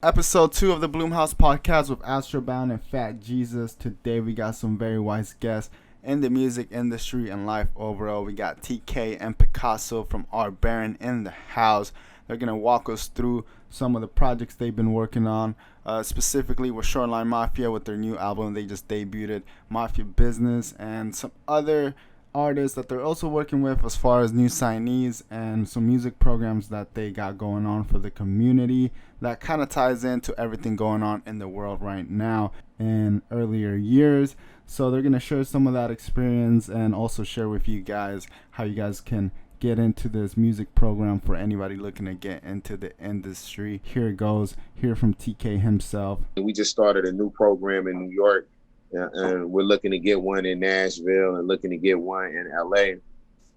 Episode 2 of the Bloomhouse Podcast with Astral and Fat Jesus. Today we got some very wise guests in the music industry and life overall. We got TK and PICASO from Art Baron in the house. They're going to walk us through some of the projects they've been working on, specifically with Shoreline Mafia with their new album they just debuted, Mafia Business, and some other artists that they're also working with as far as new signees and some music programs that they got going on for the community that kind of ties into everything going on in the world right now in earlier years. So they're going to share some of that experience and also share with you guys how you guys can get into this music program for anybody looking to get into the industry. Here it goes. Hear from TK himself. We just started a new program in New York, and we're looking to get one in Nashville and looking to get one in LA.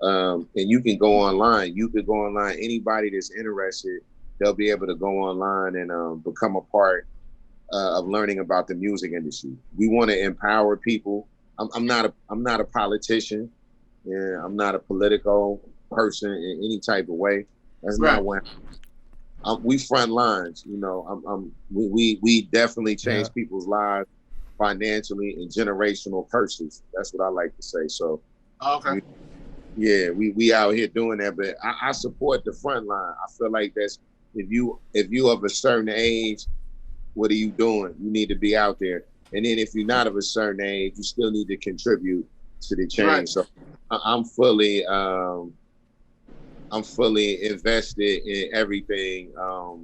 And you can go online. You could go online. Anybody that's interested, they'll be able to go online and become a part of learning about the music industry. We want to empower people. I'm not a politician. Yeah, I'm not a political person in any type of way. That's right. Not what we front lines. You know, we definitely change people's lives financially and generational curses. That's what I like to say. So, okay. We out here doing that, but I support the front line. I feel like that's if you of a certain age, what are you doing? You need to be out there. And then if you're not of a certain age, you still need to contribute to the change. Right. So I'm fully invested in everything all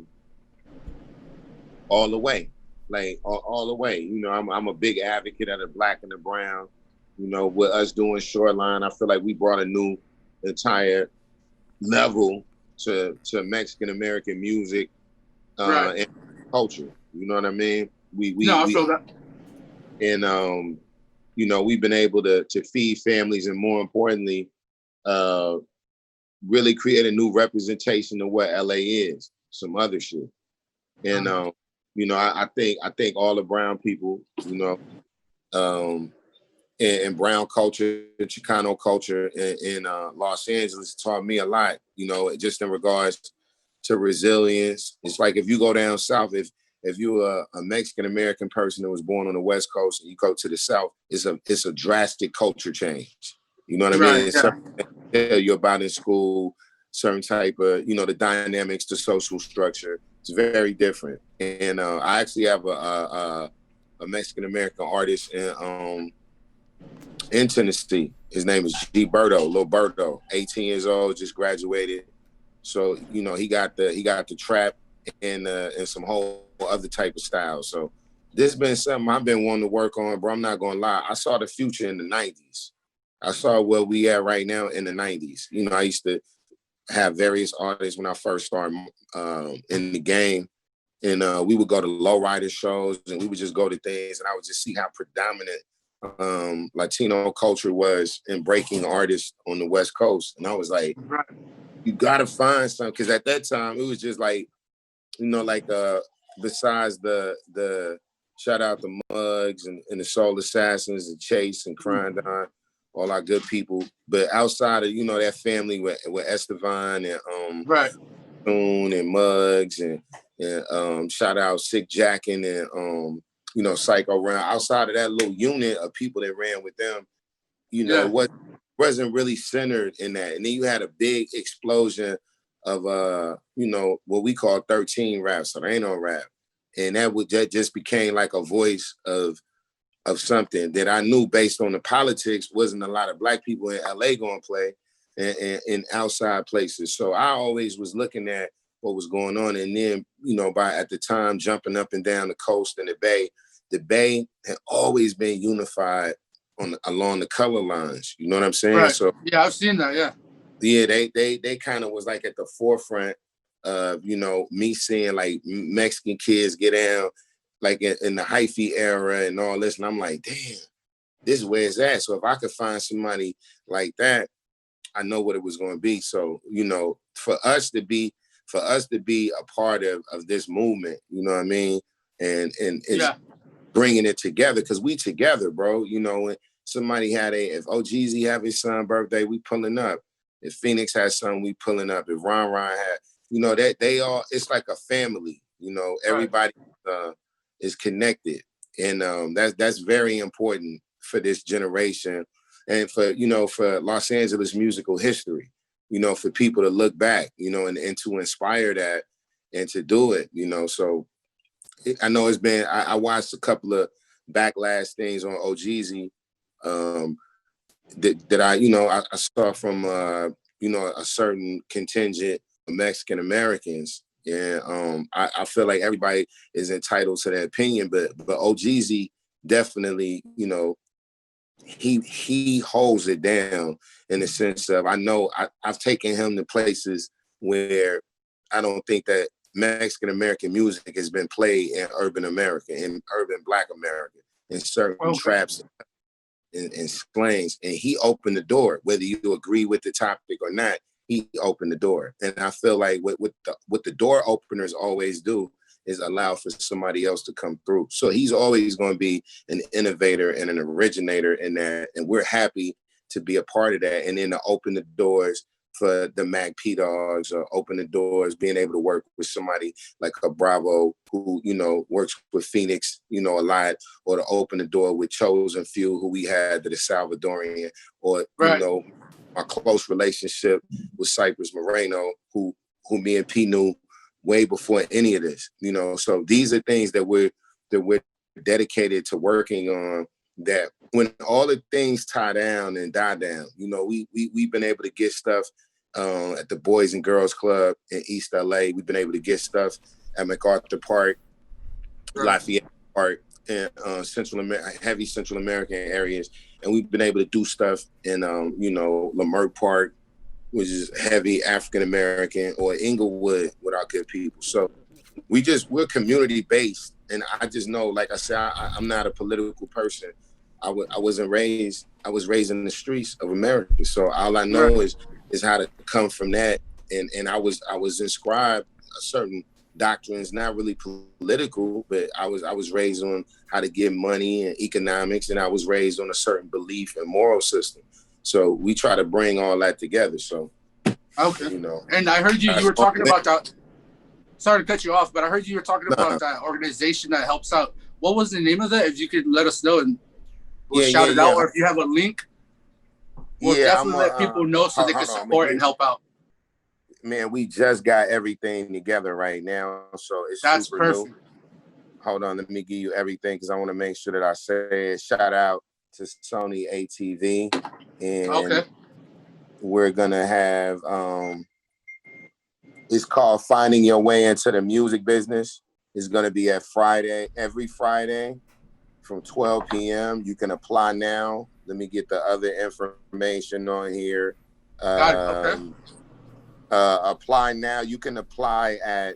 the way. Like all the way, you know, I'm a big advocate of the Black and the brown. You know, with us doing Shoreline, I feel like we brought a new entire level to Mexican American music right. And culture. You know what I mean? I feel that. And you know, we've been able to feed families and more importantly, really create a new representation of what LA is. Some other shit, and you know, I think all the brown people, you know, and brown culture, Chicano culture in Los Angeles taught me a lot, you know, just in regards to resilience. It's like if you go down south, if you're a Mexican American person that was born on the West Coast and you go to the South, it's a drastic culture change. You know what I mean? Right, yeah. You're about in school, certain type of, you know, the dynamics, the social structure. It's very different. And I actually have a Mexican American artist in Tennessee. His name is Lil Berto, 18 years old, just graduated. So, you know, he got the trap and some whole other type of style. So this has been something I've been wanting to work on, bro. I'm not gonna lie. I saw the future in the 90s. I saw where we at right now in the 90s. You know, I used to have various artists when I first started in the game. And we would go to lowrider shows and we would just go to things and I would just see how predominant Latino culture was in breaking artists on the West Coast. And I was like, right. You gotta find something. Cause at that time it was just like, you know, like besides the shout out the Muggs and the Soul Assassins and Chase and Crondon, all our good people. But outside of, you know, that family with Estevan and right. Boone and Muggs and shout out Sick Jackin and you know, Psycho Round. Outside of that little unit of people that ran with them, you know, what wasn't really centered in that. And then you had a big explosion of you know, what we call 13 rap, so there ain't no rap. And that just became like a voice of something that I knew based on the politics wasn't a lot of Black people in LA going to play and in outside places. So I always was looking at what was going on. And then, you know, at the time, jumping up and down the coast and the Bay had always been unified along the color lines. You know what I'm saying? Right. So yeah, I've seen that. Yeah. Yeah, they kind of was like at the forefront of, you know, me seeing like Mexican kids get down like in the hyphy era and all this. And I'm like, damn, this is where it's at. So if I could find somebody like that, I know what it was going to be. So, you know, for us to be a part of this movement, you know what I mean? And it's bringing it together because we together, bro. You know, when somebody if OGZ have his son's birthday, we pulling up. If Phoenix has something, we pulling up. If Ron had, you know, that they all, it's like a family. You know, everybody is connected, and that's very important for this generation, and for for Los Angeles musical history. You know, for people to look back, and to inspire that and to do it. So I know it's been. I watched a couple of backlash things on OGZ that I saw from a certain contingent of Mexican Americans, and I feel like everybody is entitled to their opinion, but OGZ definitely he holds it down in the sense of I've taken him to places where I don't think that Mexican American music has been played in urban America, in urban Black America, in certain traps and slangs, and he opened the door. Whether you agree with the topic or not, he opened the door. And I feel like what the door openers always do is allow for somebody else to come through. So he's always going to be an innovator and an originator in that, and we're happy to be a part of that. And then to open the doors for the Mac P Dogs, or open the doors, being able to work with somebody like a Bravo who, works with Phoenix, a lot, or to open the door with Chosen Few, who we had, that is Salvadorian, or, our close relationship with Cypress Moreno, who me and P knew way before any of this, So these are things that we're dedicated to working on, that when all the things tie down and die down, we've been able to get stuff at the Boys and Girls Club in East LA. We've been able to get stuff at MacArthur Park, Lafayette Park, and heavy Central American areas. And we've been able to do stuff in, Leimert Park, which is heavy African American, or Inglewood with our good people. So we're community based. And I just know, like I said, I'm not a political person. I was raised in the streets of America. So all I know is how to come from that. And I was inscribed a certain doctrines, not really political, but I was raised on how to get money and economics, and I was raised on a certain belief and moral system. So we try to bring all that together. So And I heard you were talking about that. Sorry to cut you off, but I heard you were talking about that organization that helps out. What was the name of that? If you could let us know, and we'll shout it out, or if you have a link, we'll definitely let people know so they can support and help out. Man, we just got everything together right now, so it's super perfect. New. Hold on, let me give you everything because I want to make sure that I say it. Shout out to Sony ATV, and we're gonna have it's called Finding Your Way into the Music Business. It's gonna be every Friday from 12 p.m. You can apply now. Let me get the other information on here. Apply now. You can apply at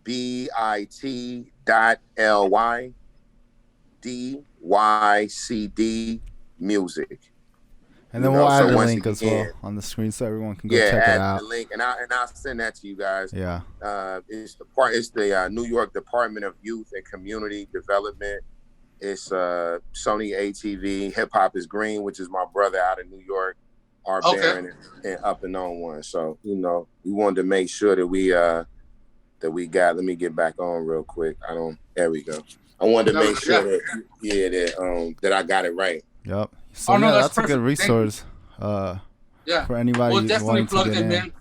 bit.ly/DYCD music. And then we'll add the link as well on the screen so everyone can go check it out. Yeah, the link, and I'll send that to you guys. Yeah. It's the New York Department of Youth and Community Development. It's Sony ATV. Hip Hop is Green, which is my brother out of New York, our Baron, and Up and On One. So we wanted to make sure that we got. Let me get back on real quick. There we go. I wanted to make sure that I got it right. Yep. So that's a good resource. For anybody who's wanting to get in.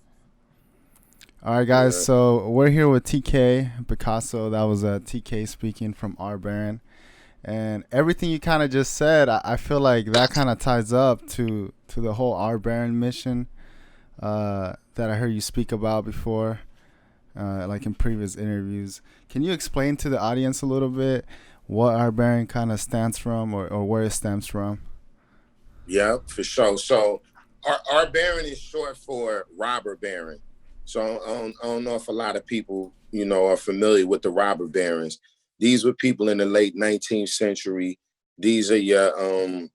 All right, guys. So we're here with TK PICASO. That was TK speaking from our Baron, and everything you kind of just said, I feel like that kind of ties up to the whole our Baron mission that I heard you speak about before, like in previous interviews. Can you explain to the audience a little bit what our Baron kind of stands from, or where it stems from? Yeah, for sure. So our Baron is short for robber baron. So I don't know if a lot of people, are familiar with the robber barons. These were people in the late 19th century. These are your,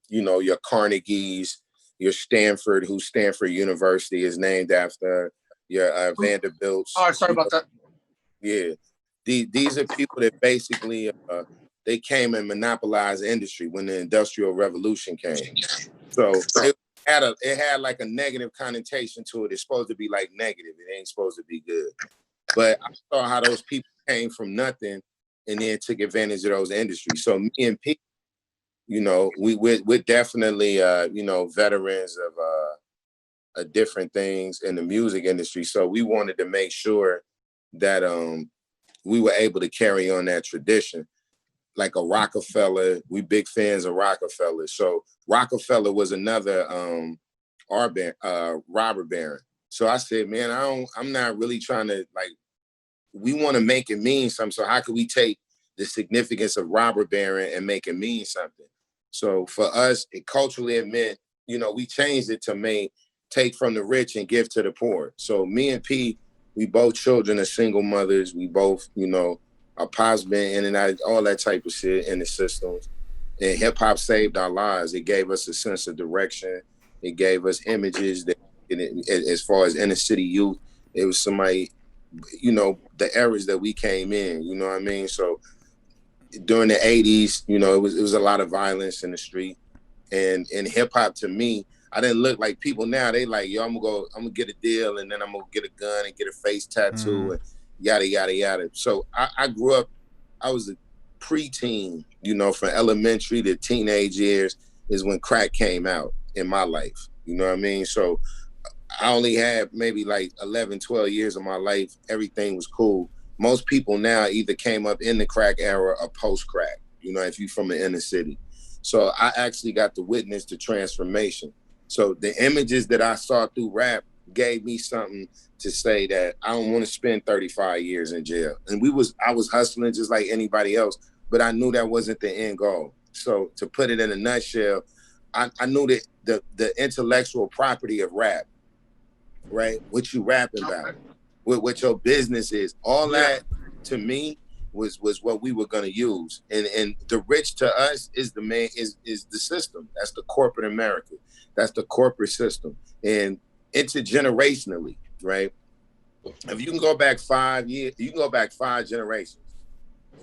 your Carnegies, your Stanford, who Stanford University is named after, your Vanderbilts. Oh, sorry about that. Yeah. These are people that basically, they came and monopolized the industry when the Industrial Revolution came. So it had like a negative connotation to it. It's supposed to be like negative. It ain't supposed to be good. But I saw how those people came from nothing and then took advantage of those industries. So me and P, you know, we're definitely you know, veterans of different things in the music industry. So we wanted to make sure that we were able to carry on that tradition. Like a Rockefeller, we big fans of Rockefeller. So Rockefeller was another robber baron. So I said, man, I'm not really trying to, like, we want to make it mean something. So how can we take the significance of robber baron and make it mean something? So for us, it culturally it meant, you know, we changed it to take from the rich and give to the poor. So me and P, we both children of single mothers. We both, you know, our pops been in and out, all that type of shit in the systems. And hip hop saved our lives. It gave us a sense of direction. It gave us images that, as far as inner city youth, it was somebody, you know, the eras that we came in, you know what I mean? So during the 80s, you know, it was a lot of violence in the street. And hip hop, to me, I didn't look like people now. They like, yo, I'm gonna get a deal, and then I'm gonna get a gun and get a face tattoo and yada, yada, yada. So I grew up, I was a preteen, you know, from elementary to teenage years is when crack came out in my life. You know what I mean? So I only had maybe like 11, 12 years of my life. Everything was cool. Most people now either came up in the crack era or post crack, you know, if you're from the inner city. So I actually got to witness the transformation. So the images that I saw through rap gave me something to say that I don't want to spend 35 years in jail. And I was hustling just like anybody else, but I knew that wasn't the end goal. So to put it in a nutshell, I knew that the intellectual property of rap, right? What you rapping about, what your business is, all that to me was what we were gonna use. And the rich to us is the man, is the system. That's the corporate America. That's the corporate system. And intergenerationally, right? If you can go back 5 years, you can go back 5 generations.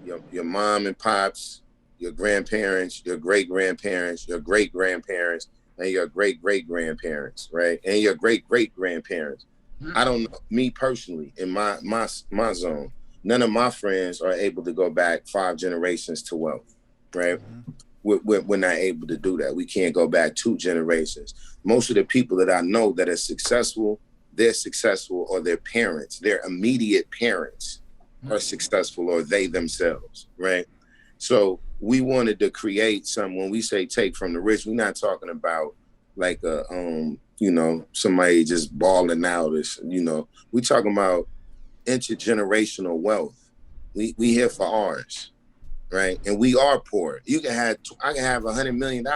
Your mom and pops, your grandparents, your great-grandparents, your great-grandparents, and your great-great-grandparents, right? And your great-great-grandparents. I don't know, me personally, in my zone, none of my friends are able to go back 5 generations to wealth, right? We're not able to do that. We can't go back 2 generations. Most of the people that I know that are successful, they're successful, or their parents, their immediate parents are successful, or they themselves, right? So we wanted to create some, when we say take from the rich, we're not talking about like a, you know, somebody just balling out, you know, we talking about intergenerational wealth. We here for ours, right? And we are poor. I can have $100 million.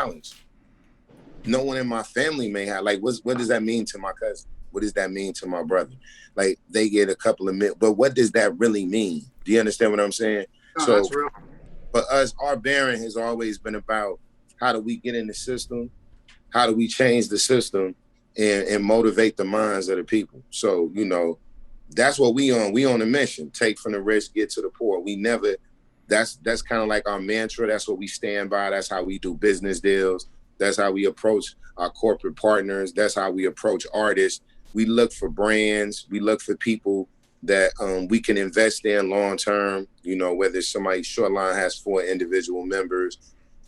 No one in my family may have. Like, what does that mean to my cousin? What does that mean to my brother? Like, they get a couple of million, but what does that really mean? Do you understand what I'm saying? No, so that's real. For us, our bearing has always been about how do we get in the system? How do we change the system and motivate the minds of the people? So, you know, that's what we on. We on a mission. Take from the rich, get to the poor. We never, that's kind of like our mantra. That's what we stand by. That's how we do business deals. That's how we approach our corporate partners. That's how we approach artists. We look for brands. We look for people that we can invest in long term. You know, whether somebody, Shoreline has 4 individual members,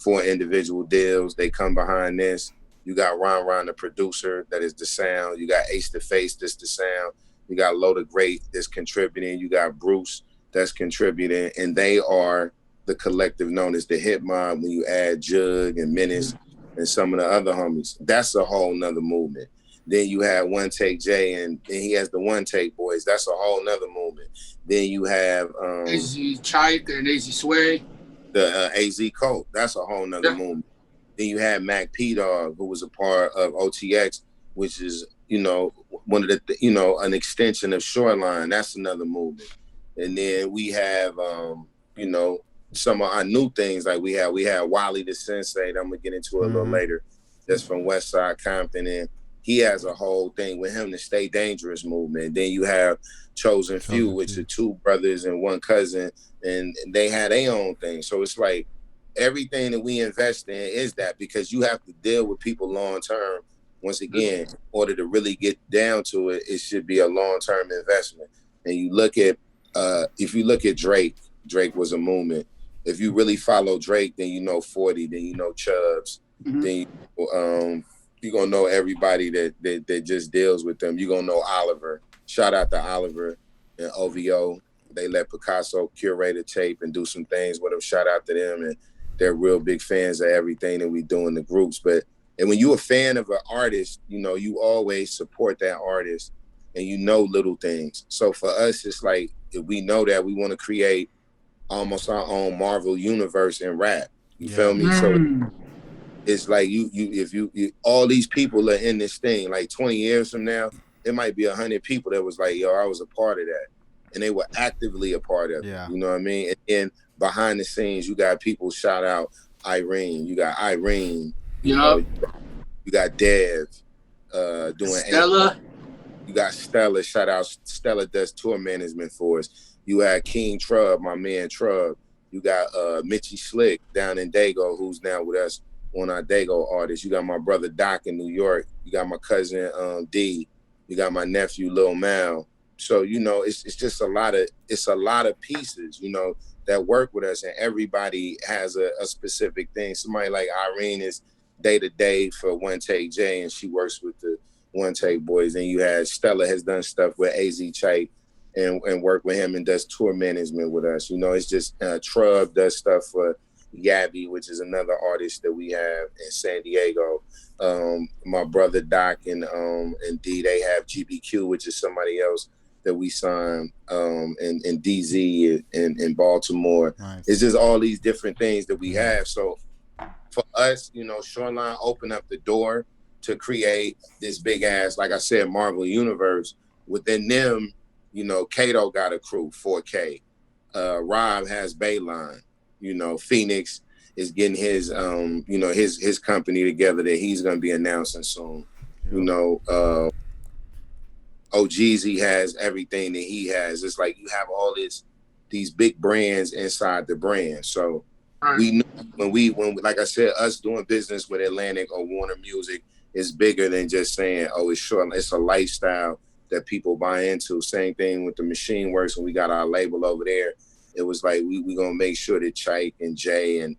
4 individual deals. They come behind this. You got Ron, the producer, that is the sound. You got Ace the Face, that's the sound. You got Loda Great that's contributing. You got Bruce that's contributing. And they are the collective known as the Hip Mob when you add Jug and Menace and some of the other homies. That's a whole nother movement. Then you have One Take Jay and he has the One Take Boys. That's a whole nother movement. Then you have AZ Chike and AZ Sway. The AZ Colt. That's a whole nother movement. Then you had Mac P-Dog, who was a part of OTX, which is, you know, one of the, you know, an extension of Shoreline. That's another movement. And then we have, you know, some of our new things. Like we had Wallie the Sensei, that I'm gonna get into a little later. That's from West Side Compton, and he has a whole thing with him, the Stay Dangerous movement. Then you have Chosen Few, which are 2 brothers and 1 cousin, and they had their own thing. So it's like everything that we invest in is that, because you have to deal with people long term. Once again, in order to really get down to it, it should be a long term investment. And you look at if you look at Drake was a movement. If you really follow Drake, then you know 40, then you know Chubbs, then you're gonna know everybody that just deals with them. You're gonna know Oliver. Shout out to Oliver and OVO. They let PICASO curate a tape and do some things with them. Shout out to them, and they're real big fans of everything that we do in the groups. And when you're a fan of an artist, you know, you always support that artist and you know little things. So for us, it's like, if we know that, we want to create almost our own Marvel universe in rap. You feel me? So it's like if you all these people are in this thing, like 20 years from now, it might be 100 people that was like, yo, I was a part of that. And they were actively a part of it. You know what I mean? And behind the scenes, you got people shout out Irene. You got Irene. You know, you got Dev doing Stella. You got Stella. Shout out Stella does tour management for us. You had King Trub, my man Trub. You got Mitchie Slick down in Dago, who's now with us on our Dago artists. You got my brother Doc in New York. You got my cousin D. You got my nephew Lil Mal. So, you know, it's just a lot of pieces, you know, that work with us, and everybody has a specific thing. Somebody like Irene is day-to-day for One Take J, and she works with the One Take Boys. And you had Stella has done stuff with AZ Chait and work with him and does tour management with us. You know, it's just Trub does stuff for Yabby, which is another artist that we have in San Diego. My brother Doc and D, they have GBQ, which is somebody else that we signed, and DZ in Baltimore. Nice. It's just all these different things that we have. So for us, you know, Shoreline opened up the door to create this big ass, like I said, Marvel universe. Within them, you know, Kato got a crew, 4K. Rob has Bayline. You know, Phoenix is getting his, you know, his company together that he's gonna be announcing soon. You know, OGZ has everything that he has. It's like you have all these big brands inside the brand. So we know when like I said, us doing business with Atlantic or Warner Music is bigger than just saying, oh, it's short. It's a lifestyle that people buy into. Same thing with the Machine Works when we got our label over there. It was like we gonna make sure that Chike and Jay and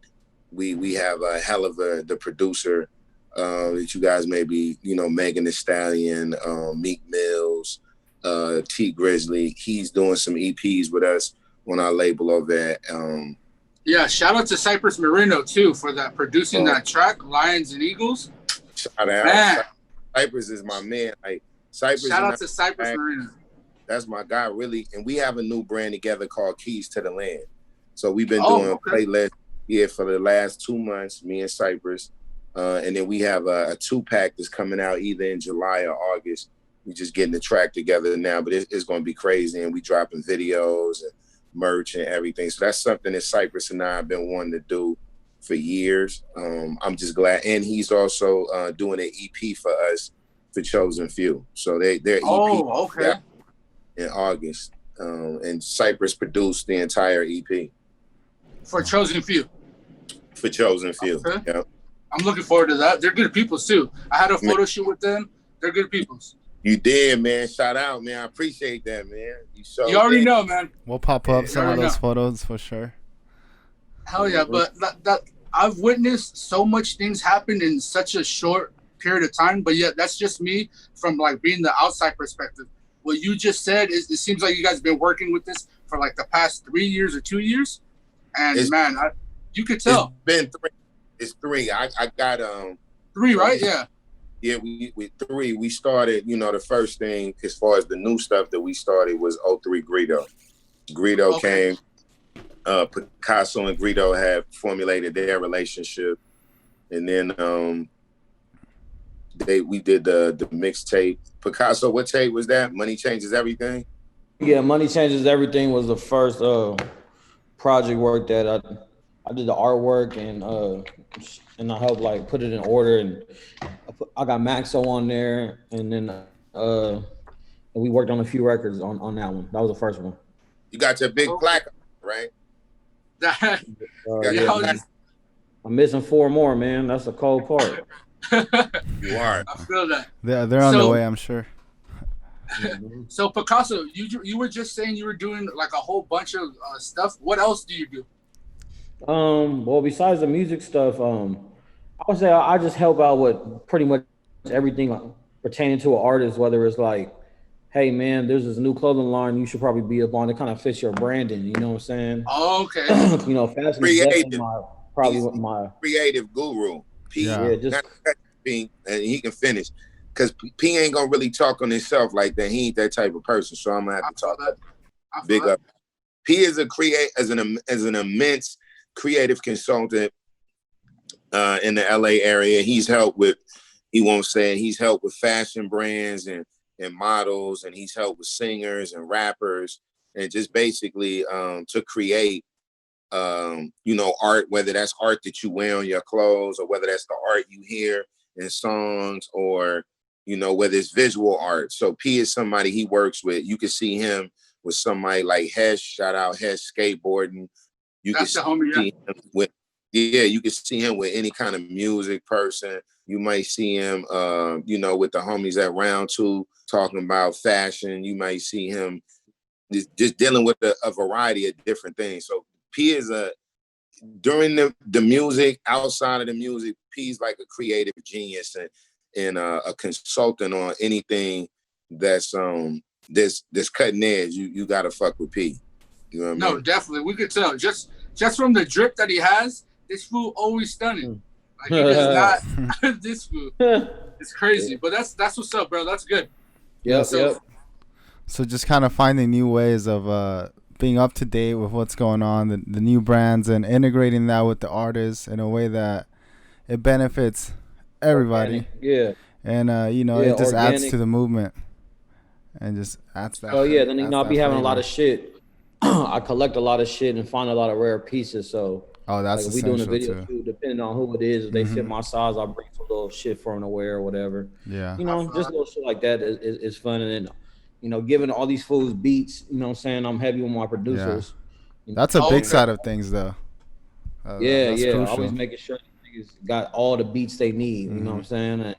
we have a hell of the producer that you guys may be, you know, Megan Thee Stallion, Meek Mills, T Grizzly. He's doing some EPs with us on our label over there. Yeah, shout out to Cypress Marino too for that producing that track, Lions and Eagles. Shout out. Cypress is my man. Like Cypress. Shout out to Cypress Marino. That's my guy, really. And we have a new brand together called Keys to the Land. So we've been doing a playlist for the last 2 months, me and Cypress. And then we have a 2-pack that's coming out either in July or August. We're just getting the track together now, but it's going to be crazy. And we dropping videos and merch and everything. So that's something that Cypress and I have been wanting to do for years. I'm just glad. And he's also doing an EP for us for Chosen Few. So their EP in August. And Cypress produced the entire EP. For Chosen Few. For Chosen Few, yeah. I'm looking forward to that. They're good people too. I had a photo shoot with them. They're good people. You did, man. Shout out, man. I appreciate that, man. You already know, man. We'll pop up some of those photos for sure. Hell yeah, but that I've witnessed so much things happen in such a short period of time, but yet that's just me from like being the outside perspective. What you just said is it seems like you guys have been working with this for like the past 3 years or 2 years. And you could tell. It's been 3. It's 3. I got 3, right? Yeah. Yeah, we 3. We started, you know, the first thing as far as the new stuff that we started was 03 Greedo. Greedo came. PICASO and Greedo had formulated their relationship, and then we did the mixtape. PICASO, what tape was that? Money Changes Everything. Yeah, Money Changes Everything was the first project work that I did the artwork and I helped like put it in order, and I got Maxo on there, and then we worked on a few records on that one. That was the first one. You got your big plaque, right? I'm missing 4 more, man. That's the cold part. You are. I feel that. They're on the way, I'm sure. So PICASO, you were just saying you were doing like a whole bunch of stuff. What else do you do? Well, besides the music stuff, I would say I just help out with pretty much everything pertaining to an artist, whether it's like, hey man, there's this new clothing line you should probably be up on. It kind of fits your branding, you know what I'm saying? Oh, okay. Fashion Creative. is probably what my creative guru. P, Yeah, just P, and he can finish. Because P ain't gonna really talk on himself like that. He ain't that type of person. So I'm gonna have to talk big up. P is as an immense creative consultant in the LA area. He's helped with fashion brands and models, and he's helped with singers and rappers, and just basically to create art, whether that's art that you wear on your clothes, or whether that's the art you hear in songs, or whether it's visual art. So P is somebody he works with. You can see him with somebody like Hesh, shout out Hesh Skateboarding. You can see him with you can see him with any kind of music person. You might see him with the homies at Round Two talking about fashion. You might see him just dealing with a variety of different things. So P is during the music, outside of the music, P's like a creative genius and a consultant on anything that's cutting edge. You gotta fuck with P. You know what I mean? No, definitely. We could tell just from the drip that he has. This fool always stunning. Like he does not. This fool, it's crazy. But that's what's up, bro. That's good. Yep. So just kind of finding new ways of being up to date with what's going on, the new brands, and integrating that with the artists in a way that it benefits everybody. Yeah. And it just adds to the movement, and just adds that. Oh yeah, then I'll be having a lot of shit. I collect a lot of shit and find a lot of rare pieces. So that's like, we doing a video too. Depending on who it is, if they fit my size, I'll bring some little shit for them to wear or whatever. Yeah. Just little shit like that is fun. And then, giving all these fools beats, you know what I'm saying? I'm heavy with my producers. Yeah. That's a big side of things though. That's crucial. Always making sure niggas got all the beats they need, you know what I'm saying?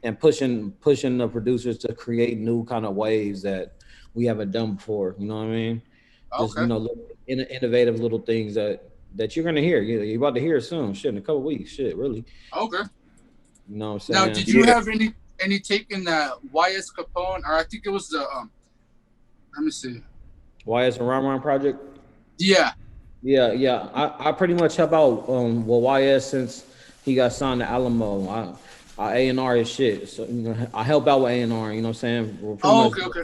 And pushing the producers to create new kind of waves that we haven't done before, you know what I mean? Just, innovative little things that you're gonna hear. You're about to hear soon. Shit, in a couple weeks. Shit, really. Okay. You know what I'm saying? Now, did you have any take in the YS Capone, or I think it was the let me see. YS and Ron project? Yeah. Yeah. I pretty much help out YS since he got signed to Alamo. I A&R his shit. So I help out with A&R, you know what I'm saying? Okay.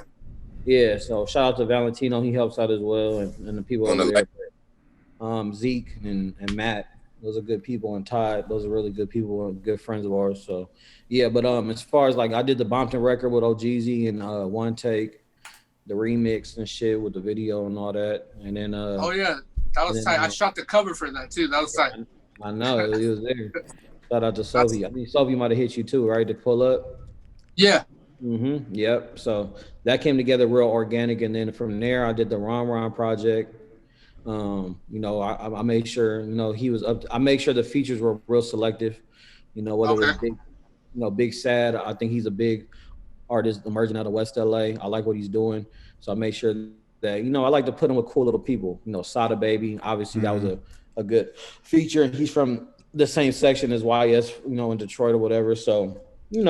Yeah, so shout out to Valentino, he helps out as well, and the people over there. Zeke and Matt, those are good people, and Todd, those are really good people and good friends of ours. So yeah, but as far as like I did the Bompton record with OGZ and One Take, the remix and shit with the video and all that. And then that was tight. I shot the cover for that too. That was tight. I know, he was there. Shout out to Sophie. I think Sophie might have hit you too, right? To pull up. Yeah. Yep. So that came together real organic, and then from there I did the Ron project. I made sure he was up. I made sure the features were real selective. Whether it was Big Sad. I think he's a big artist emerging out of West LA. I like what he's doing, so I made sure that I like to put him with cool little people. Sada Baby. Obviously that was a good feature. He's from the same section as YS. In Detroit or whatever. So. It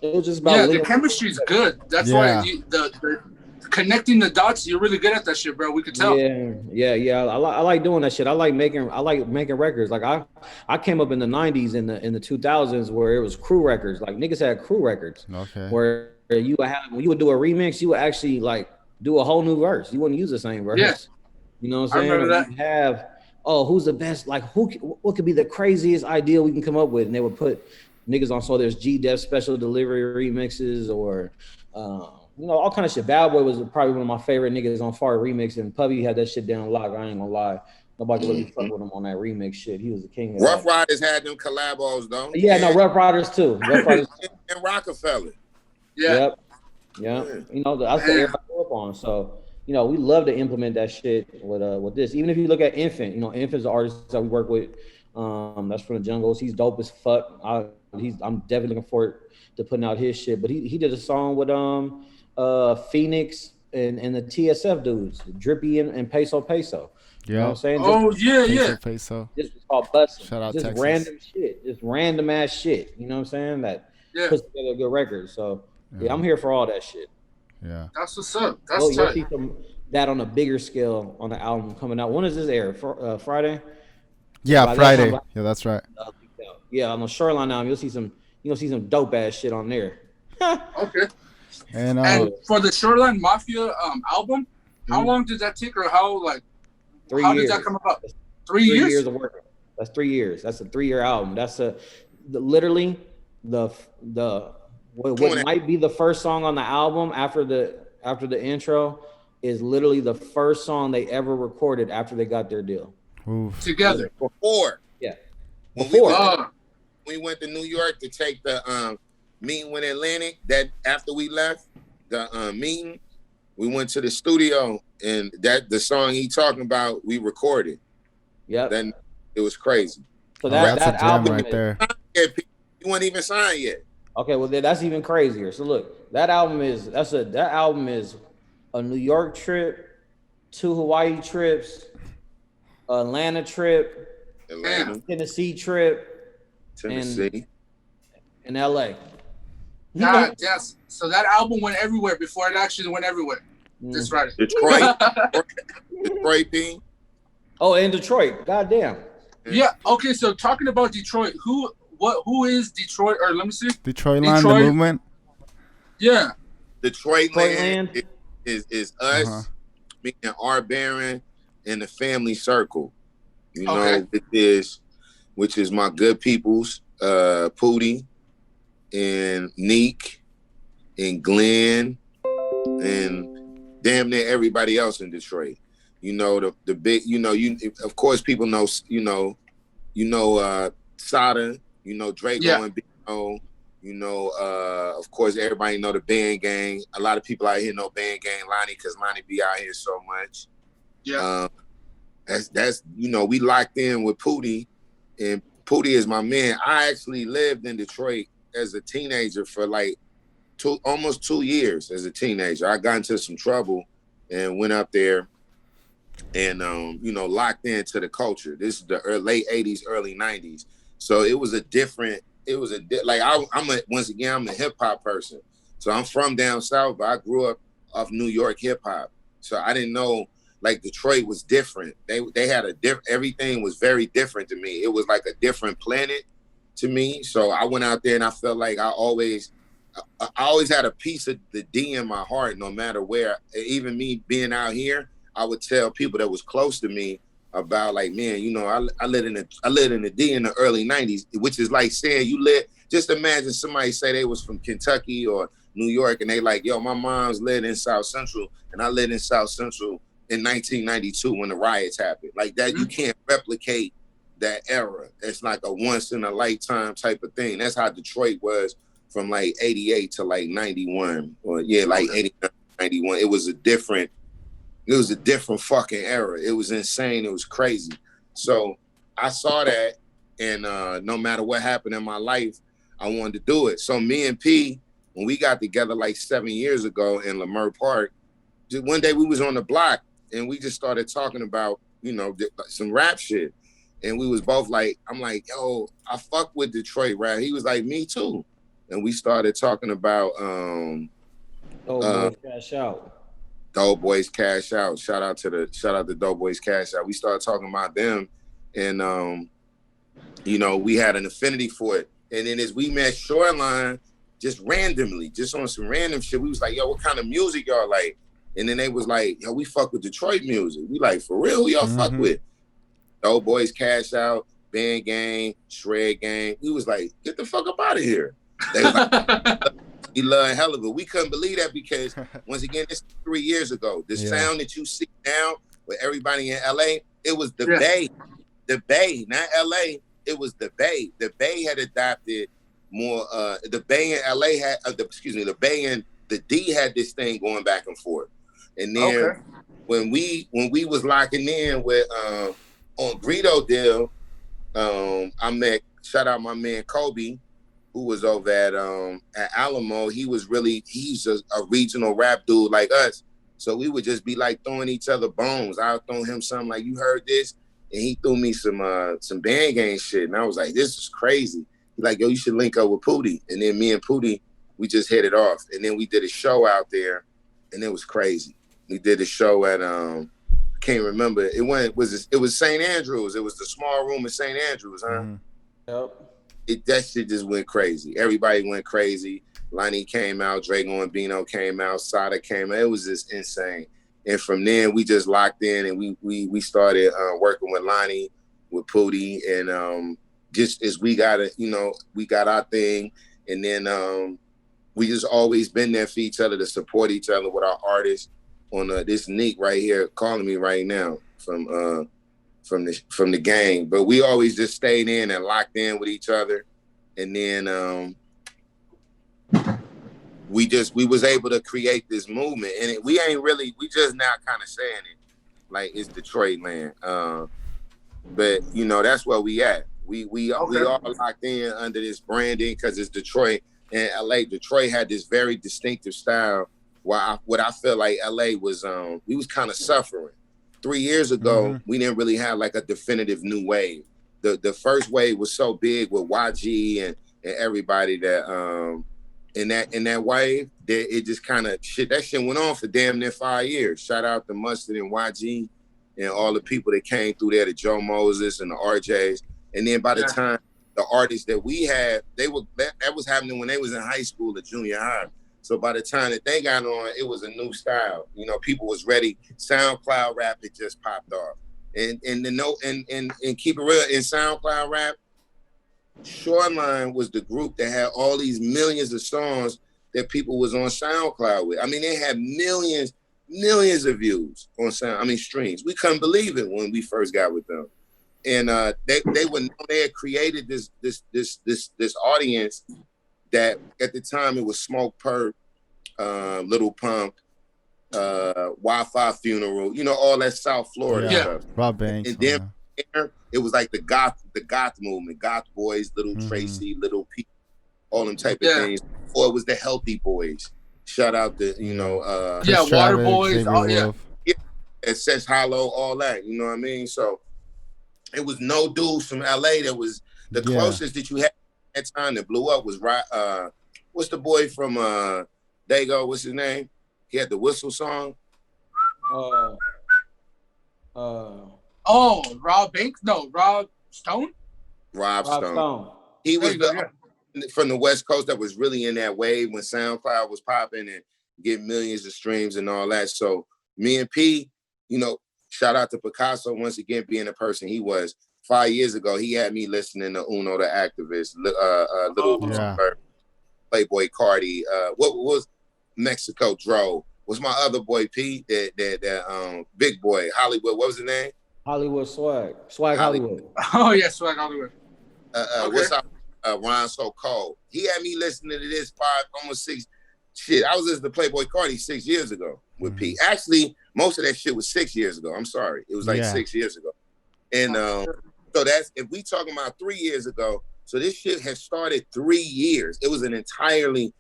was just about the chemistry's good. That's why the connecting the dots. You're really good at that shit, bro. We could tell. Yeah. I like doing that shit. I like making records. Like I came up in the '90s in the 2000s where it was crew records. Like niggas had crew records. Okay. Where when you would do a remix, you would actually like do a whole new verse. You wouldn't use the same verse. Yeah. You know what I'm saying? I remember that. Who's the best? Like what could be the craziest idea we can come up with? And they would put niggas on. So there's G-Def special delivery remixes or all kind of shit. Bad Boy was probably one of my favorite niggas on Far Remix, and Pubby had that shit down lock. I ain't gonna lie. Nobody really fuck with him on that remix shit. He was the king of Rough Riders had them collabos though. Yeah, no, Rough Riders too. Rough Riders and Rockefeller. Yeah. Yep. That's what everybody grew up on. So, we love to implement that shit with this. Even if you look at Infant, Infant's the artist that we work with. That's from the Jungles. He's dope as fuck. I'm definitely looking forward to putting out his shit. But he did a song with Phoenix and the TSF dudes, Drippy and Peso. You know what I'm saying? Oh, yeah. Peso. This was called busting. Shout out just Texas. random shit. Just random ass shit. You know what I'm saying? That puts together a good record. So yeah, I'm here for all that shit. Yeah. That's what's up. That's you'll see that on a bigger scale on the album coming out. When does this air? Friday? Yeah, Friday. Yeah, that's right. Yeah, on the Shoreline album, you'll see some dope ass shit on there. Okay. And for the Shoreline Mafia album, how long did that take, or how 3 how years. did that come about? 3 years of work. That's 3 years. That's a 3-year album. That's literally what might be the first song on the album after the intro is literally the first song they ever recorded after they got their deal. Oof. Together. Before. Yeah. When we went to New York to take the meeting with Atlantic, that after we left the meeting, we went to the studio and the song he talking about, we recorded. Yeah. Then it was crazy. So that's a jam album right there. You weren't even signed yet. Okay, well that's even crazier. So look, that album is a New York trip, 2 Hawaii trips, Atlanta trip, Tennessee trip, and LA. God, yes. So that album went everywhere before it actually went everywhere. That's right. Detroit, P. Oh, and Detroit. Goddamn. Yeah. Okay. So talking about Detroit, who is Detroit? Or let me see. Detroit Land, the movement. Yeah. Detroit Land is us, me and R. Baron, and the family circle. You know, which is my good peoples, Pootie and Neek and Glenn and damn near everybody else in Detroit. You know, the big, of course people know, Sada, Draco and Bino, of course everybody know the Band Gang. A lot of people out here know Band Gang Lonnie because Lonnie be out here so much. Yeah. That's we locked in with Pootie, and Pootie is my man. I actually lived in Detroit as a teenager for almost 2 years as a teenager. I got into some trouble and went up there and, locked into the culture. This is the late 80s, early 90s. So it was I'm a hip hop person. So I'm from down south, but I grew up off New York hip hop. So I didn't know, Detroit was different. They had everything was very different to me. It was like a different planet to me. So I went out there and I felt like I always had a piece of the D in my heart, no matter where. Even me being out here, I would tell people that was close to me about I lived in the D in the early 90s, which is like saying just imagine somebody say they was from Kentucky or New York and they like, yo, my mom's lived in South Central and I lived in South Central in 1992 when the riots happened. Like that, you can't replicate that era. It's like a once in a lifetime type of thing. That's how Detroit was from 88 to 91 or 89, 91. It was a different fucking era. It was insane. It was crazy. So I saw that, and no matter what happened in my life, I wanted to do it. So me and P, when we got together 7 years ago in Leimert Park, just one day we was on the block and we just started talking about, some rap shit. And we was both I'm like, yo, I fuck with Detroit rap. He was like, me too. And we started talking about Boys Cash Out. Dope Boys Cash Out. Shout out to Dope Boys Cash Out. We started talking about them, and we had an affinity for it. And then as we met Shoreline, just randomly, just on some random shit, we was like, yo, what kind of music y'all like? And then they was like, yo, we fuck with Detroit music. We like, for real, who y'all fuck with? Dope Boys Cash Out, Band Gang, Shred Gang. We was like, get the fuck up out of here. They was like, we love hell of it. We couldn't believe that because once again, this is 3 years ago. The sound that you see now with everybody in LA, it was the Bay. The Bay, not LA. It was the Bay. The Bay had adopted more. The Bay and LA had, the Bay and the D had this thing going back and forth. And then when we was locking in with on Greedo deal, I met, shout out my man Kobe. who was over at Alamo, he's a regional rap dude like us. So we would just be like throwing each other bones. I would throw him something like, you heard this? And he threw me some band gang shit. And I was like, this is crazy. He's like, yo, you should link up with Pootie. And then me and Pootie, we just hit it off. And then we did a show out there, and it was crazy. We did a show at I can't remember. It was St. Andrews. It was the small room in St. Andrews, huh? Yep. That shit just went crazy. Everybody went crazy. Lonnie came out, Drago and Bino came out, Sada came out. It was just insane. And from then we just locked in, and we started working with Lonnie, with Pootie, and just as we got our thing, and then we just always been there for each other to support each other with our artists. On this Nick right here calling me right now from the gang, but we always just stayed in and locked in with each other, and then we was able to create this movement, and we just now kind of saying it like it's Detroit land, but that's where we at. We all locked in under this branding because it's Detroit and LA. Detroit had this very distinctive style. What I feel like LA was, we was kind of suffering. 3 years ago, we didn't really have like a definitive new wave. The first wave was so big with YG and everybody that in that wave, that it just kind of that shit went on for damn near 5 years. Shout out to Mustard and YG and all the people that came through there, the Joe Moses and the RJs. And then by the time the artists that we had, that was happening when they was in high school or junior high. So by the time that they got on, it was a new style. People was ready. SoundCloud rap had just popped off, and keep it real, in SoundCloud rap, Shoreline was the group that had all these millions of songs that people was on SoundCloud with. I mean, they had millions of views on streams. We couldn't believe it when we first got with them, and they had created this audience. That at the time it was Smoke Perp, Little Pump, Wi-Fi Funeral, all that South Florida stuff. Rob Banks. And then it was like the goth movement, Goth Boys, Little Tracy, Little P, all them type of things. Or it was the Healthy Boys. Shout out to Water Boys, and Sesh Hollow, all that. You know what I mean? So it was no dudes from LA that was the closest that you had. That time that blew up was what's the boy from Dago? What's his name? He had the whistle song. Rob Banks? No, Rob Stone. Rob Stone. He was from the West Coast that was really in that wave when SoundCloud was popping and getting millions of streams and all that. So me and P, shout out to PICASO once again being the person he was. 5 years ago, he had me listening to Uno the Activist, Little Playboy Cardi. What was Mexico Dro? Was my other boy P? That big boy Hollywood. What was his name? Hollywood Swag Hollywood. Oh yeah, Swag Hollywood. What's up? Ron So Cold. He had me listening to this almost 6. Shit, I was listening to Playboy Cardi 6 years ago with P. Actually, most of that shit was 6 years ago. I'm sorry, it was like 6 years ago. And so that's, if we talking about 3 years ago, so this shit has started 3 years. It was an entirely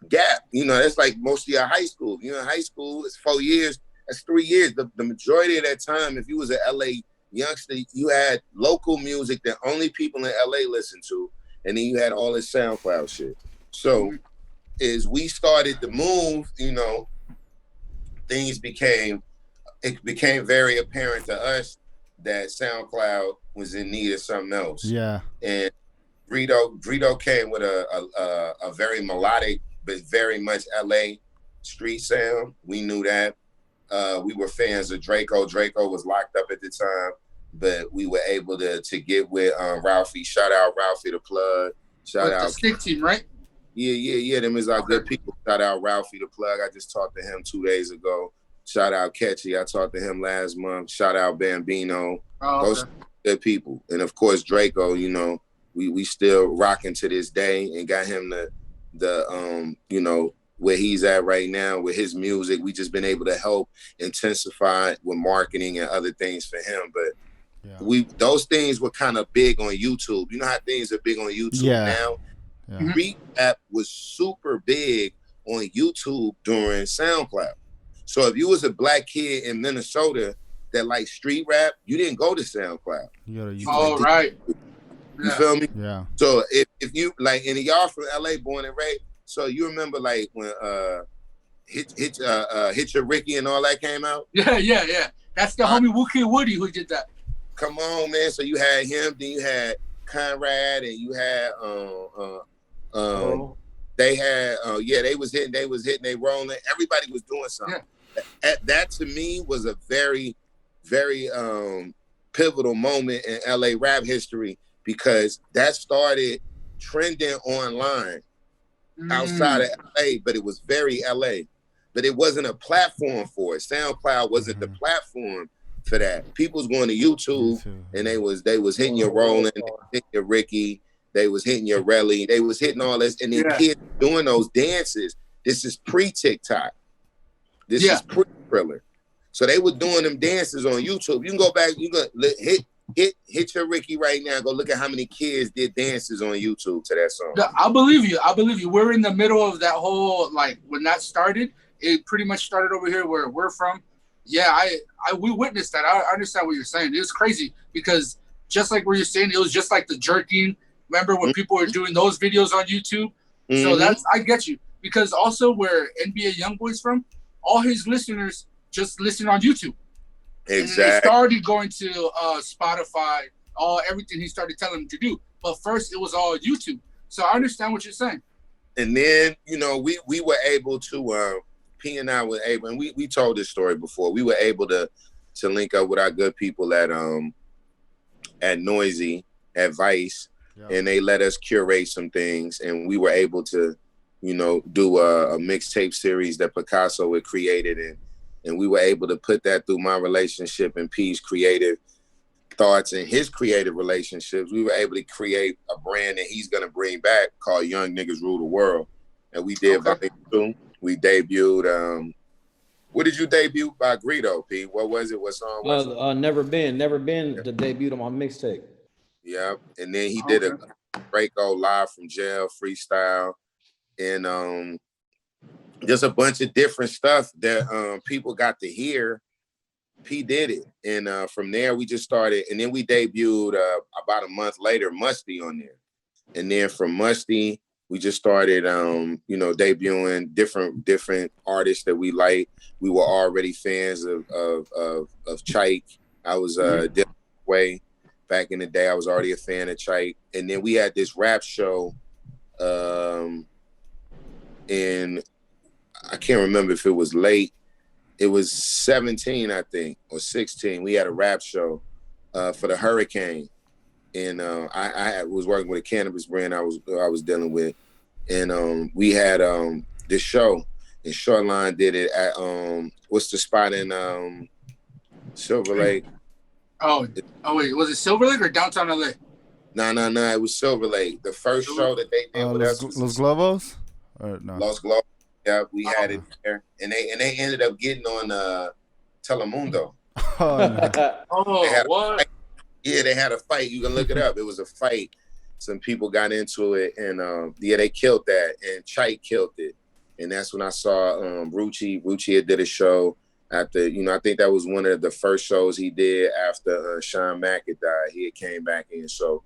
gap. That's like most of your high school. High school is 4 years. That's 3 years. The majority of that time, if you was an LA youngster, you had local music that only people in LA listened to, and then you had all this SoundCloud shit. So as we started to move, things became very apparent to us that SoundCloud was in need of something else. Yeah. And Greedo came with a very melodic, but very much LA street sound. We knew that. We were fans of Draco. Draco was locked up at the time, but we were able to get with Ralphie. Shout out Ralphie the Plug. Shout out the Stick Team, right? Yeah. Them is our good people. Shout out Ralphie the Plug. I just talked to him 2 days ago. Shout out Catchy. I talked to him last month. Shout out Bambino. Those good people. And of course Draco, we still rocking to this day and got him the where he's at right now with his music. We just been able to help intensify with marketing and other things for him. But those things were kind of big on YouTube. You know how things are big on YouTube now? Yeah. Street rap was super big on YouTube during SoundCloud. So if you was a black kid in Minnesota that liked street rap, you didn't go to SoundCloud. Right. You feel me? Yeah. So if you like, and y'all from LA, born and raised, so you remember like when Hit Your Ricky and all that came out? Yeah. That's the homie Wookie Woody who did that. Come on, man. So you had him, then you had Conrad, and you had they had they was hitting, they rolling. Everybody was doing something. Yeah. That to me was a very, very pivotal moment in LA rap history, because that started trending online outside of LA, but it was very LA. But it wasn't a platform for it. SoundCloud wasn't the platform for that. People was going to YouTube and they was hitting your Rolling, hitting your Ricky, they was hitting your Relly, they was hitting all this, and then kids doing those dances. This is pre-TikTok. This is pre-Thriller. So they were doing them dances on YouTube. You can go back, you can hit your Ricky right now. Go look at how many kids did dances on YouTube to that song. I believe you. We're in the middle of that whole, like, when that started, it pretty much started over here where we're from. Yeah, we witnessed that. I understand what you're saying. It was crazy because just like what you're saying, it was just like the jerking. Remember when people were doing those videos on YouTube? So I get you. Because also where NBA Youngboy's from, all his listeners just listen on YouTube. Exactly. And they started going to Spotify, everything he started telling them to do. But first it was all YouTube. So I understand what you're saying. And then, we were able to, P and I were able, and we told this story before, we were able to link up with our good people at Noisy, at Vice, and they let us curate some things, and we were able to, do a mixtape series that PICASO had created, and we were able to put that through my relationship and P's creative thoughts and his creative relationships. We were able to create a brand that he's gonna bring back called Young Niggas Rule the World, and we did Volume 2. We debuted. What did you debut by Greedo, P? What was it? What song was it? Never Been the debut on my mixtape. Yeah, and then he did a Draco live from jail freestyle, and just a bunch of different stuff that people got to hear. P did it, and from there we just started, and then we debuted about a month later Musty on there, and then from Musty we just started debuting different artists that we like. We were already fans of Chike. I was way back in the day. I was already a fan of Chike, and then we had this rap show, and I can't remember if it was late. It was 17, I think, or 16. We had a rap show for the Hurricane, and I was working with a cannabis brand I was dealing with, and we had this show, and Shoreline did it at what's the spot in Silver Lake? Oh wait, was it Silver Lake or downtown LA? No, it was Silver Lake. The first show that they did with us was Los Globos? Or no? Los Globos. Yeah, we had it there, and they ended up getting on Telemundo. What? Yeah, they had a fight. You can look it up. It was a fight. Some people got into it, and they killed that, and Chike killed it, and that's when I saw Rucci. Rucci had did a show after, I think that was one of the first shows he did after Sean Mack had died. He had came back in, so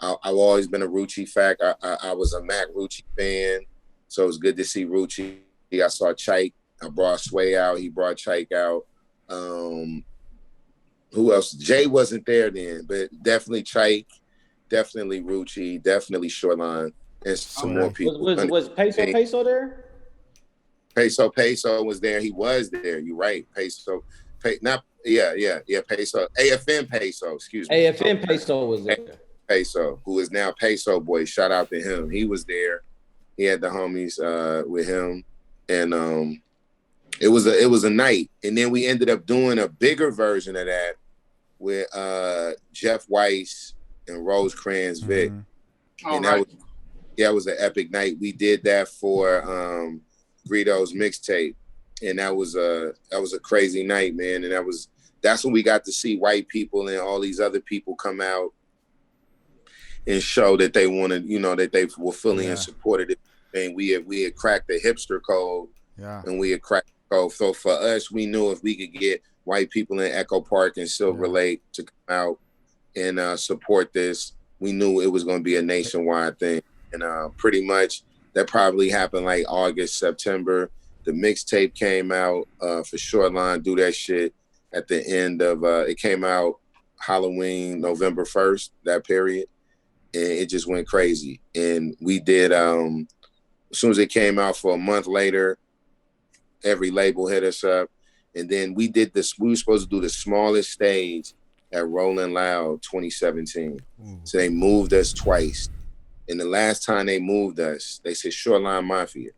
I've always been a Rucci fact. I was a Mac Rucci fan. So it was good to see Rucci. I saw Chike. I brought Sway out. He brought Chike out. Who else? Jay wasn't there then, but definitely Chike, definitely Rucci, definitely Shoreline, and some more people. Was Peso there? Peso was there. He was there. You're right. Peso. Peso. AFM Peso. Excuse me. AFM Peso was there. Peso, who is now Peso Boy. Shout out to him. He was there. He had the homies with him, and it was a night. And then we ended up doing a bigger version of that with Jeff Weiss and Rosecrans Vic, and that was an epic night. We did that for Greedo's mixtape, and that was a crazy night, man. And that's when we got to see white people and all these other people come out. and show that they wanted, you know, that they were feeling and supported it. And we had cracked the hipster code, and we had cracked the code. So for us, we knew if we could get white people in Echo Park and Silver Lake to come out and support this, we knew it was going to be a nationwide thing. And pretty much that probably happened like August, September. The mixtape came out for Shoreline, Do That Shit at the end of, it came out Halloween, November 1st, that period. And it just went crazy. And we did, as soon as it came out for a month later, every label hit us up. And then we did this, we were supposed to do the smallest stage at Rolling Loud 2017. So they moved us twice. And the last time they moved us, they said Shoreline Mafia.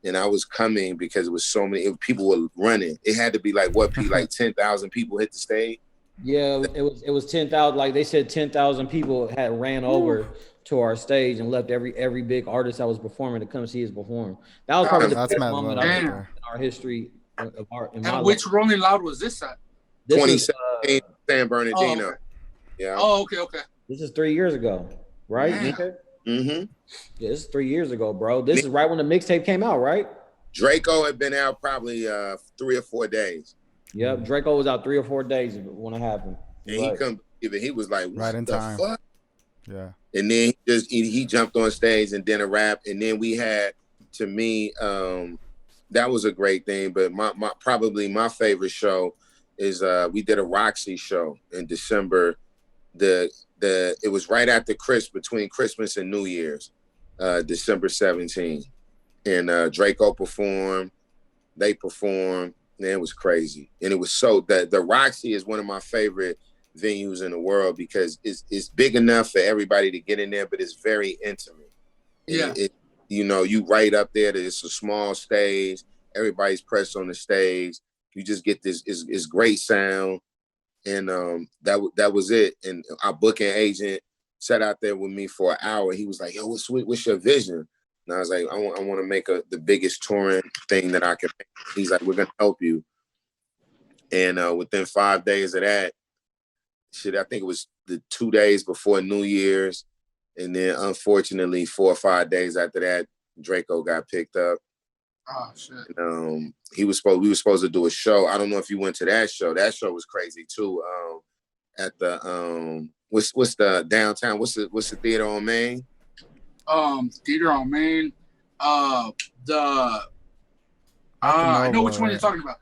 And I was coming because it was so many, people were running. It had to be like, what, like 10,000 people hit the stage? Yeah, it was 10,000. Like they said, 10,000 people had ran over to our stage and left every big artist that was performing to come see us perform. That was probably the best moment in our history. And which Rolling Loud was this at? 2017, San Bernardino. Oh, okay. Yeah. Oh, okay. This is 3 years ago, right? Mm-hmm. Yeah, this is 3 years ago, bro. This is right when the mixtape came out, right? Draco had been out probably 3 or 4 days. Yep, Draco was out 3 or 4 days when it happened. And he was like, right in time. Fuck? Yeah. And then he jumped on stage and did a rap. And then we had, to me, that was a great thing. But probably my favorite show is we did a Roxy show in December. It was right after between Christmas and New Year's, December 17th. And Draco performed, they performed, and it was crazy. And it was the Roxy is one of my favorite venues in the world because it's big enough for everybody to get in there, but it's very intimate. Yeah. You know, you right up there, it's a small stage, everybody's pressed on the stage. You just get this is great sound. And that was it. And our booking agent sat out there with me for an hour. He was like, yo, what's your vision? And I was like, I want to make the biggest touring thing that I can make. He's like, we're going to help you. And within 5 days of that, I think it was the 2 days before New Year's. And then unfortunately, 4 or 5 days after that, Draco got picked up. Oh, shit. And, we were supposed to do a show. I don't know if you went to that show. That show was crazy too. At the what's the downtown? What's the theater on Main? Theater on Main. I know which one you're talking about.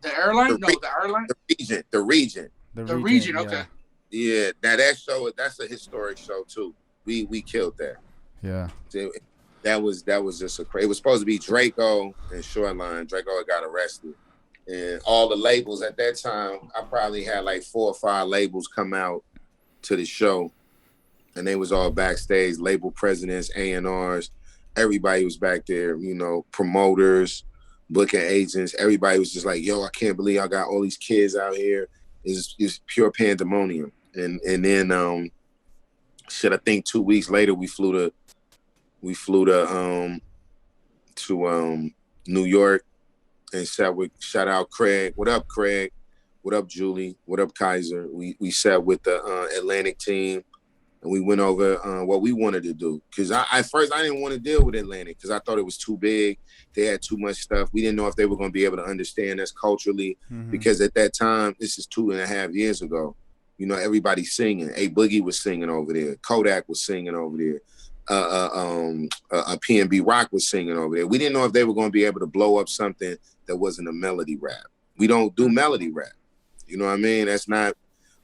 The airline? The airline. The Region. The Region. Okay. Yeah, now that show, that's a historic show too. We killed that. Yeah. That was just it was supposed to be Draco and Shoreline. Draco got arrested. And all the labels at that time, I probably had like 4 or 5 labels come out to the show. And they was all backstage, label presidents, A&Rs. Everybody was back there, you know, promoters, booking agents. Everybody was just like, yo, I can't believe I got all these kids out here. It's pure pandemonium. And then I think 2 weeks later we flew to New York and shout out Craig. What up, Craig? What up, Julie? What up, Kaiser? We sat with the Atlantic team and we went over what we wanted to do. Because at first I didn't want to deal with Atlantic because I thought it was too big. They had too much stuff. We didn't know if they were going to be able to understand us culturally because at that time, this is 2.5 years ago, you know, everybody's singing. A Boogie was singing over there. Kodak was singing over there. A P&B Rock was singing over there. We didn't know if they were going to be able to blow up something that wasn't a melody rap. We don't do melody rap. You know what I mean? That's not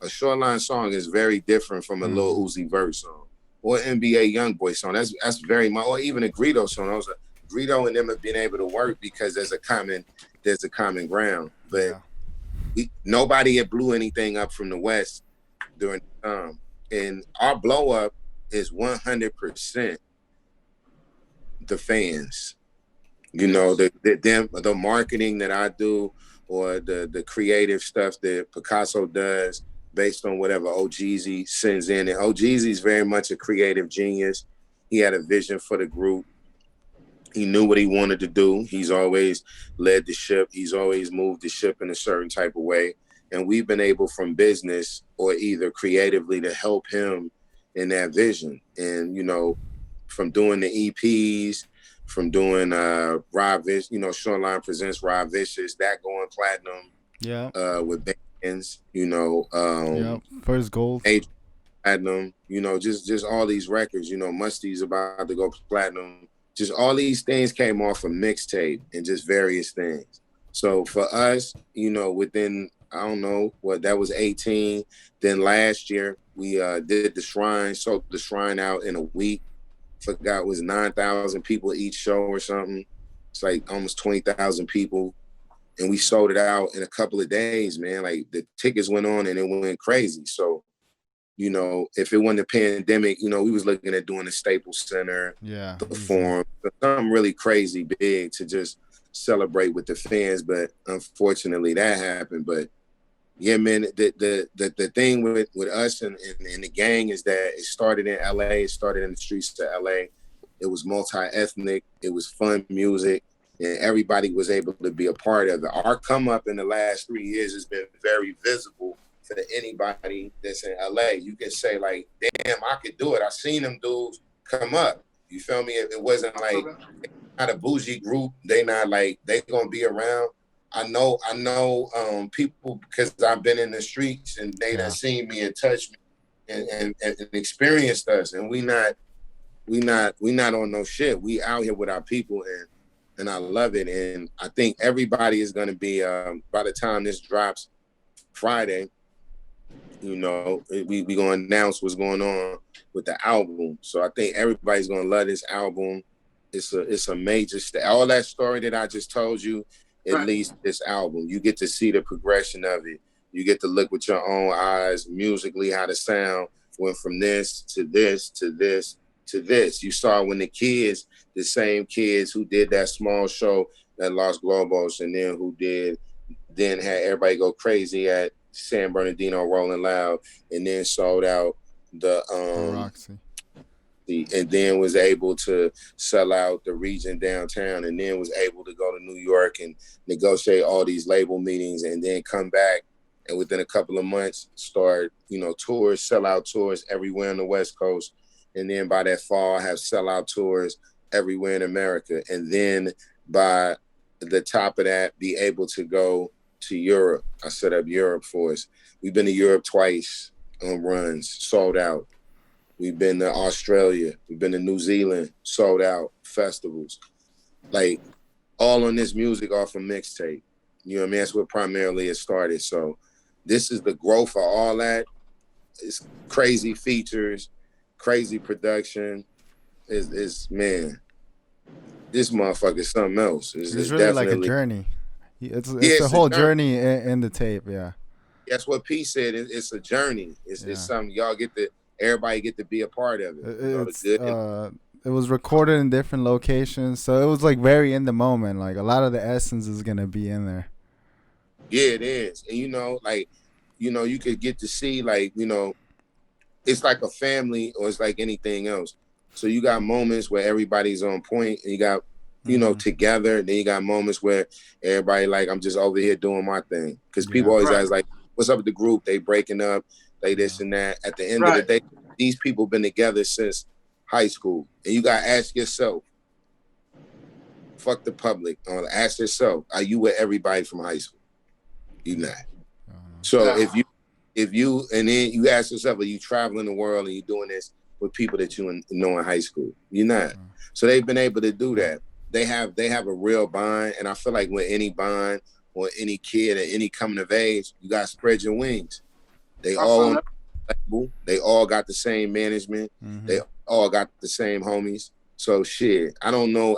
a Shoreline song is very different from a Lil Uzi Vert song or NBA YoungBoy song. That's very much, or even a Greedo song. Greedo and them have been able to work because there's a common ground. But nobody had blew anything up from the West during the time. And our blow up is 100% the fans. You know, the marketing that I do or the creative stuff that PICASO does based on whatever OGZ sends in. And OGZ is very much a creative genius. He had a vision for the group. He knew what he wanted to do. He's always led the ship. He's always moved the ship in a certain type of way. And we've been able from business or either creatively to help him in that vision. And, from doing the EPs, from doing Rob Vicious, Shoreline Presents Rob Vicious, that going platinum. Yeah. With bands, First gold. Platinum, just all these records, Musty's about to go platinum. Just all these things came off a mixtape and just various things. So for us, within, I don't know what, that was 18. Then last year we did the Shrine, sold the Shrine out in a week. Forgot it was 9,000 people each show or something. It's like almost 20,000 people. And we sold it out in a couple of days, man. Like the tickets went on and it went crazy. So, if it wasn't a pandemic, we was looking at doing the Staples Center, the Forum, something really crazy big to just celebrate with the fans. But unfortunately that happened. But yeah, man, the thing with us and the gang is that it started in LA, it started in the streets of LA. It was multi-ethnic, it was fun music, and everybody was able to be a part of it. Our come up in the last 3 years has been very visible for anybody that's in LA. You can say like, damn, I could do it. I seen them dudes come up. You feel me? It wasn't like not a bougie group. They not like they gonna be around. I know people because I've been in the streets and they done seen me and touched me and experienced us. And we not on no shit. We out here with our people and I love it. And I think everybody is gonna be by the time this drops Friday, we gonna announce what's going on with the album. So I think everybody's gonna love this album. It's a major all that story that I just told you, at least this album. You get to see the progression of it. You get to look with your own eyes musically how the sound went from this to this to this to this. You saw when the same kids who did that small show at Los Globos and then had everybody go crazy at San Bernardino Rolling Loud and then sold out the Roxy. And then was able to sell out the region downtown and then was able to go to New York and negotiate all these label meetings and then come back and within a couple of months start, tours, sellout tours everywhere on the West Coast. And then by that fall have sellout tours everywhere in America. And then by the top of that, be able to go to Europe. I set up Europe for us. We've been to Europe twice on runs, sold out. We've been to Australia. We've been to New Zealand, sold out festivals. Like all on this music off a mixtape. You know what I mean? That's what primarily it started. So this is the growth of all that. It's crazy features, crazy production. Is man, this motherfucker is something else. It's really like a journey. It's a whole journey in the tape, yeah. That's what P said. It's a journey. It's something everybody get to be a part of it. It was recorded in different locations, so it was like very in the moment. Like a lot of the essence is gonna be in there. Yeah, it is. And you could get to see it's like a family or it's like anything else. So you got moments where everybody's on point and you got together. Then you got moments where everybody like, I'm just over here doing my thing. Because people always ask like, what's up with the group? They breaking up, they this and that. At the end of the day, these people been together since high school. And you got to ask yourself, fuck the public. Ask yourself, are you with everybody from high school? You not. So if you, and then you ask yourself, are you traveling the world and you doing this with people that you know in high school? You're not. So they've been able to do that. They have a real bond, and I feel like with any bond or any kid or any coming of age, you got to spread your wings. They all got the same management. Mm-hmm. They all got the same homies. So shit, I don't know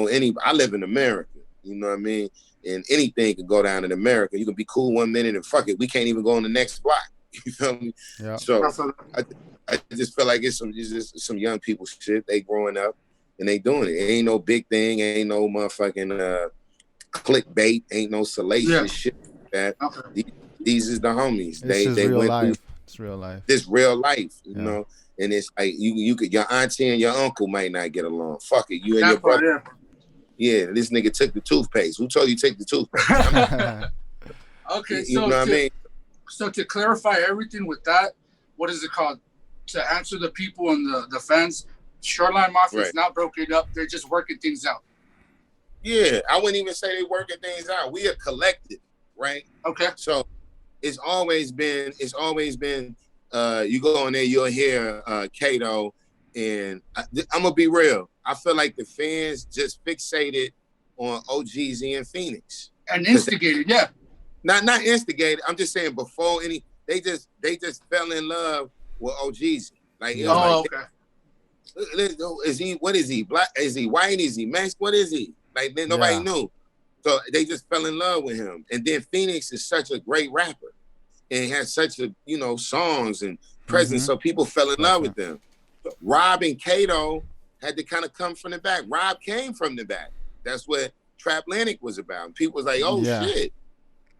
any. I live in America, you know what I mean? And anything could go down in America. You can be cool one minute and fuck it, we can't even go on the next block. You feel me? Yeah. So I just feel like it's some young people shit. They growing up. And they doing it. It ain't no big thing. Ain't no motherfucking clickbait. Ain't no salacious shit like that. Okay. These is the homies. They real went life. through. It's real life. This real life, you know. And it's like you could, your auntie and your uncle might not get along. Fuck it, you and your brother. Yeah, this nigga took the toothpaste. Who told you to take the toothpaste? Okay, you know what I mean? So to clarify everything with that, what is it called? to answer the people and the fans, Shoreline Mafia is Right. not broken up. They're just working things out. Yeah, I wouldn't even say they working things out. We are collective, right? Okay. So it's always been you go in there, you'll hear Kato, and I'm gonna be real. I feel like the fans just fixated on OGZ and Phoenix. And instigated, yeah. Not instigated. I'm just saying before they just fell in love with OGZ. Like, it was okay. Is he, what is he? Black? Is he white? Is he Mexican? What is he? Like, nobody knew. So they just fell in love with him. And then Phoenix is such a great rapper and has such a, songs and presence. So people fell in love with them. But Rob and Kato had to kind of come from the back. Rob came from the back. That's what Traplantic was about. And people was like, oh shit.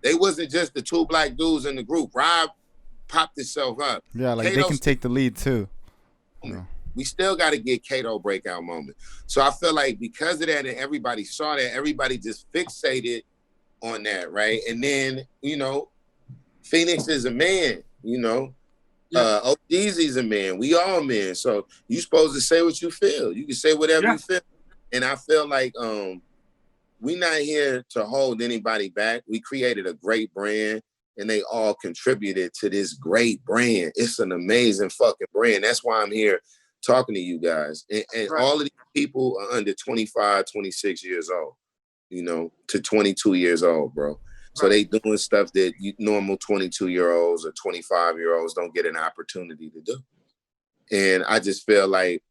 They wasn't just the two black dudes in the group. Rob popped himself up. Yeah, like Kato they can take the lead too. We still got to get Kato breakout moment. So I feel like because of that and everybody saw that, everybody just fixated on that, right? And then, Phoenix is a man, OGZ's a man. We all men. So you supposed to say what you feel. You can say whatever you feel. And I feel like we not here to hold anybody back. We created a great brand and they all contributed to this great brand. It's an amazing fucking brand. That's why I'm here talking to you guys. And all of these people are under 25, 26 years old, to 22 years old, bro. So they doing stuff that normal 22-year-olds or 25-year-olds don't get an opportunity to do. And I just feel like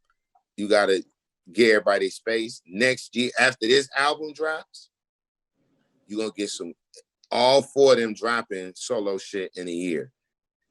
you got to give everybody space. Next year, after this album drops, you're going to get all four of them dropping solo shit in a year.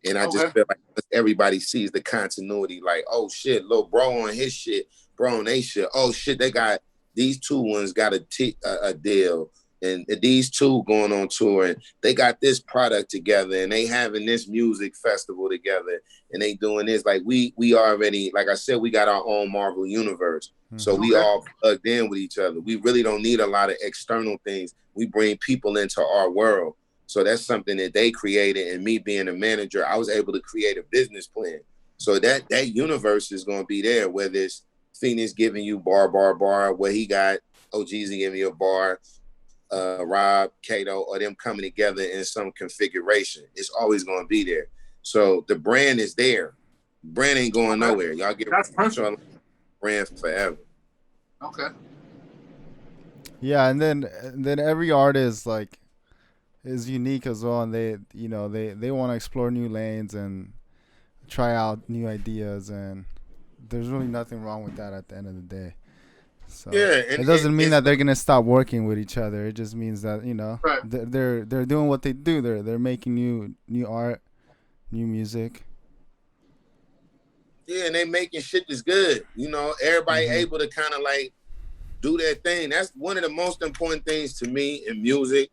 And I just feel like everybody sees the continuity, like, oh shit, little bro on his shit, bro on they shit. Oh shit, they got these two ones got a deal, and these two going on tour, and they got this product together, and they having this music festival together, and they doing this. Like we already, like I said, we got our own Marvel universe, so we all plugged in with each other. We really don't need a lot of external things. We bring people into our world. So that's something that they created, and me being a manager, I was able to create a business plan. So that universe is going to be there, whether it's Phoenix giving you bar, what he got, OGZ giving you a bar, Rob, Kato, or them coming together in some configuration. It's always going to be there. So the brand is there. Brand ain't going nowhere. Y'all get brand forever. Okay. Yeah, and then every artist is unique as well, and they want to explore new lanes and try out new ideas, and there's really nothing wrong with that at the end of the day. So it doesn't mean that they're gonna stop working with each other. It just means that they're doing what they do. They're making new art, new music. Yeah, and they making shit that's good. Everybody able to kind of like do their thing. That's one of the most important things to me in music,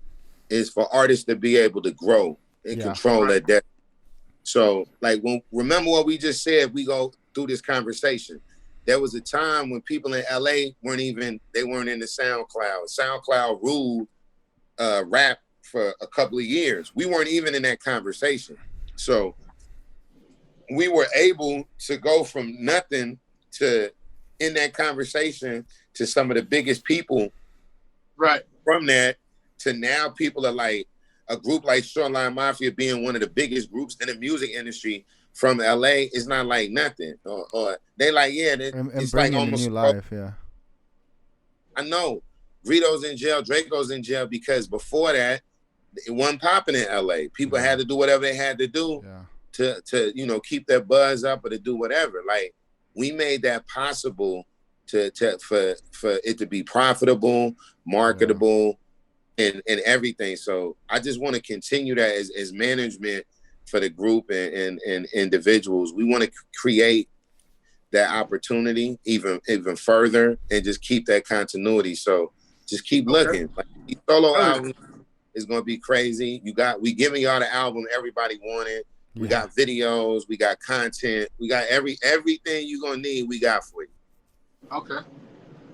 is for artists to be able to grow and control their destiny. So, like, remember what we just said, we go through this conversation. There was a time when people in LA weren't in the SoundCloud. SoundCloud ruled rap for a couple of years. We weren't even in that conversation. So we were able to go from nothing to, in that conversation, to some of the biggest people from that, to now people are like, a group like Shoreline Mafia being one of the biggest groups in the music industry from LA is not like nothing. Or they like, it's like almost new life, I know. Rito's in jail, Draco's in jail, because before that, it wasn't popping in LA. People had to do whatever they had to do to keep their buzz up or to do whatever. Like, we made that possible for it to be profitable, marketable, and everything. So I just want to continue that as management for the group and individuals. We want to create that opportunity even further and just keep that continuity. So just keep looking. Like, the solo album is going to be crazy. We giving y'all the album everybody wanted. We got videos, we got content, we got everything you're going to need, we got for you. Okay.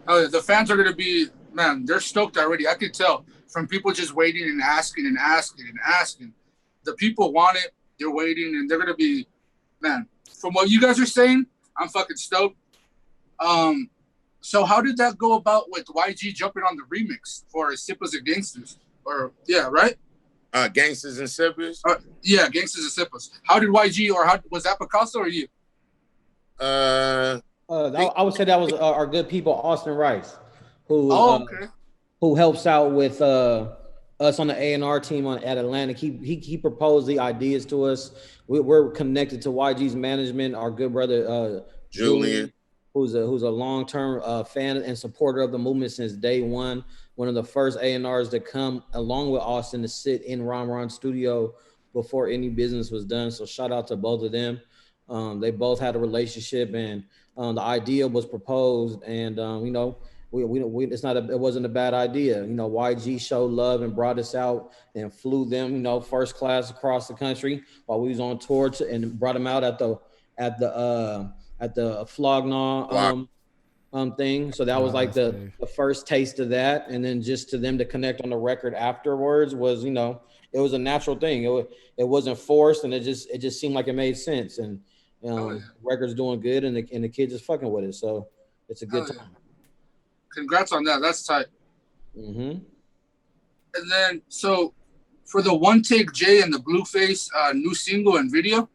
The fans are going to be, man, they're stoked already. I could tell from people just waiting and asking and asking and asking. The people want it, they're waiting, and they're going to be Man, from what you guys are saying, I'm fucking stoked. So how did that go about with YG jumping on the remix for Sippers and Gangsters? Or yeah, right? Gangsters and Sippers. Yeah, Gangsters and Sippers. How did YG or how was that PICASO or you? I would say that was our good people, Austin Rice, who who helps out with us on the A&R team at Atlantic. He proposed the ideas to us. We're connected to YG's management. Our good brother Julian, who's a long-term fan and supporter of the movement since day one. One of the first A&Rs to come along with Austin to sit in Ron studio before any business was done. So shout out to both of them. They both had a relationship, and the idea was proposed, and you know, it wasn't a bad idea. You know, YG showed love and brought us out and flew them, you know, first class across the country while we was on tour and brought them out at the Flognaw thing. So that was like the first taste of that, and then just to them to connect on the record afterwards was, you know, it was a natural thing. It wasn't forced, and it just seemed like it made sense. And record's doing good, and the kids is fucking with it. So it's a good time. Congrats on that. That's tight. Mm-hmm. And then, so for the One Take J and the Blueface new single and video,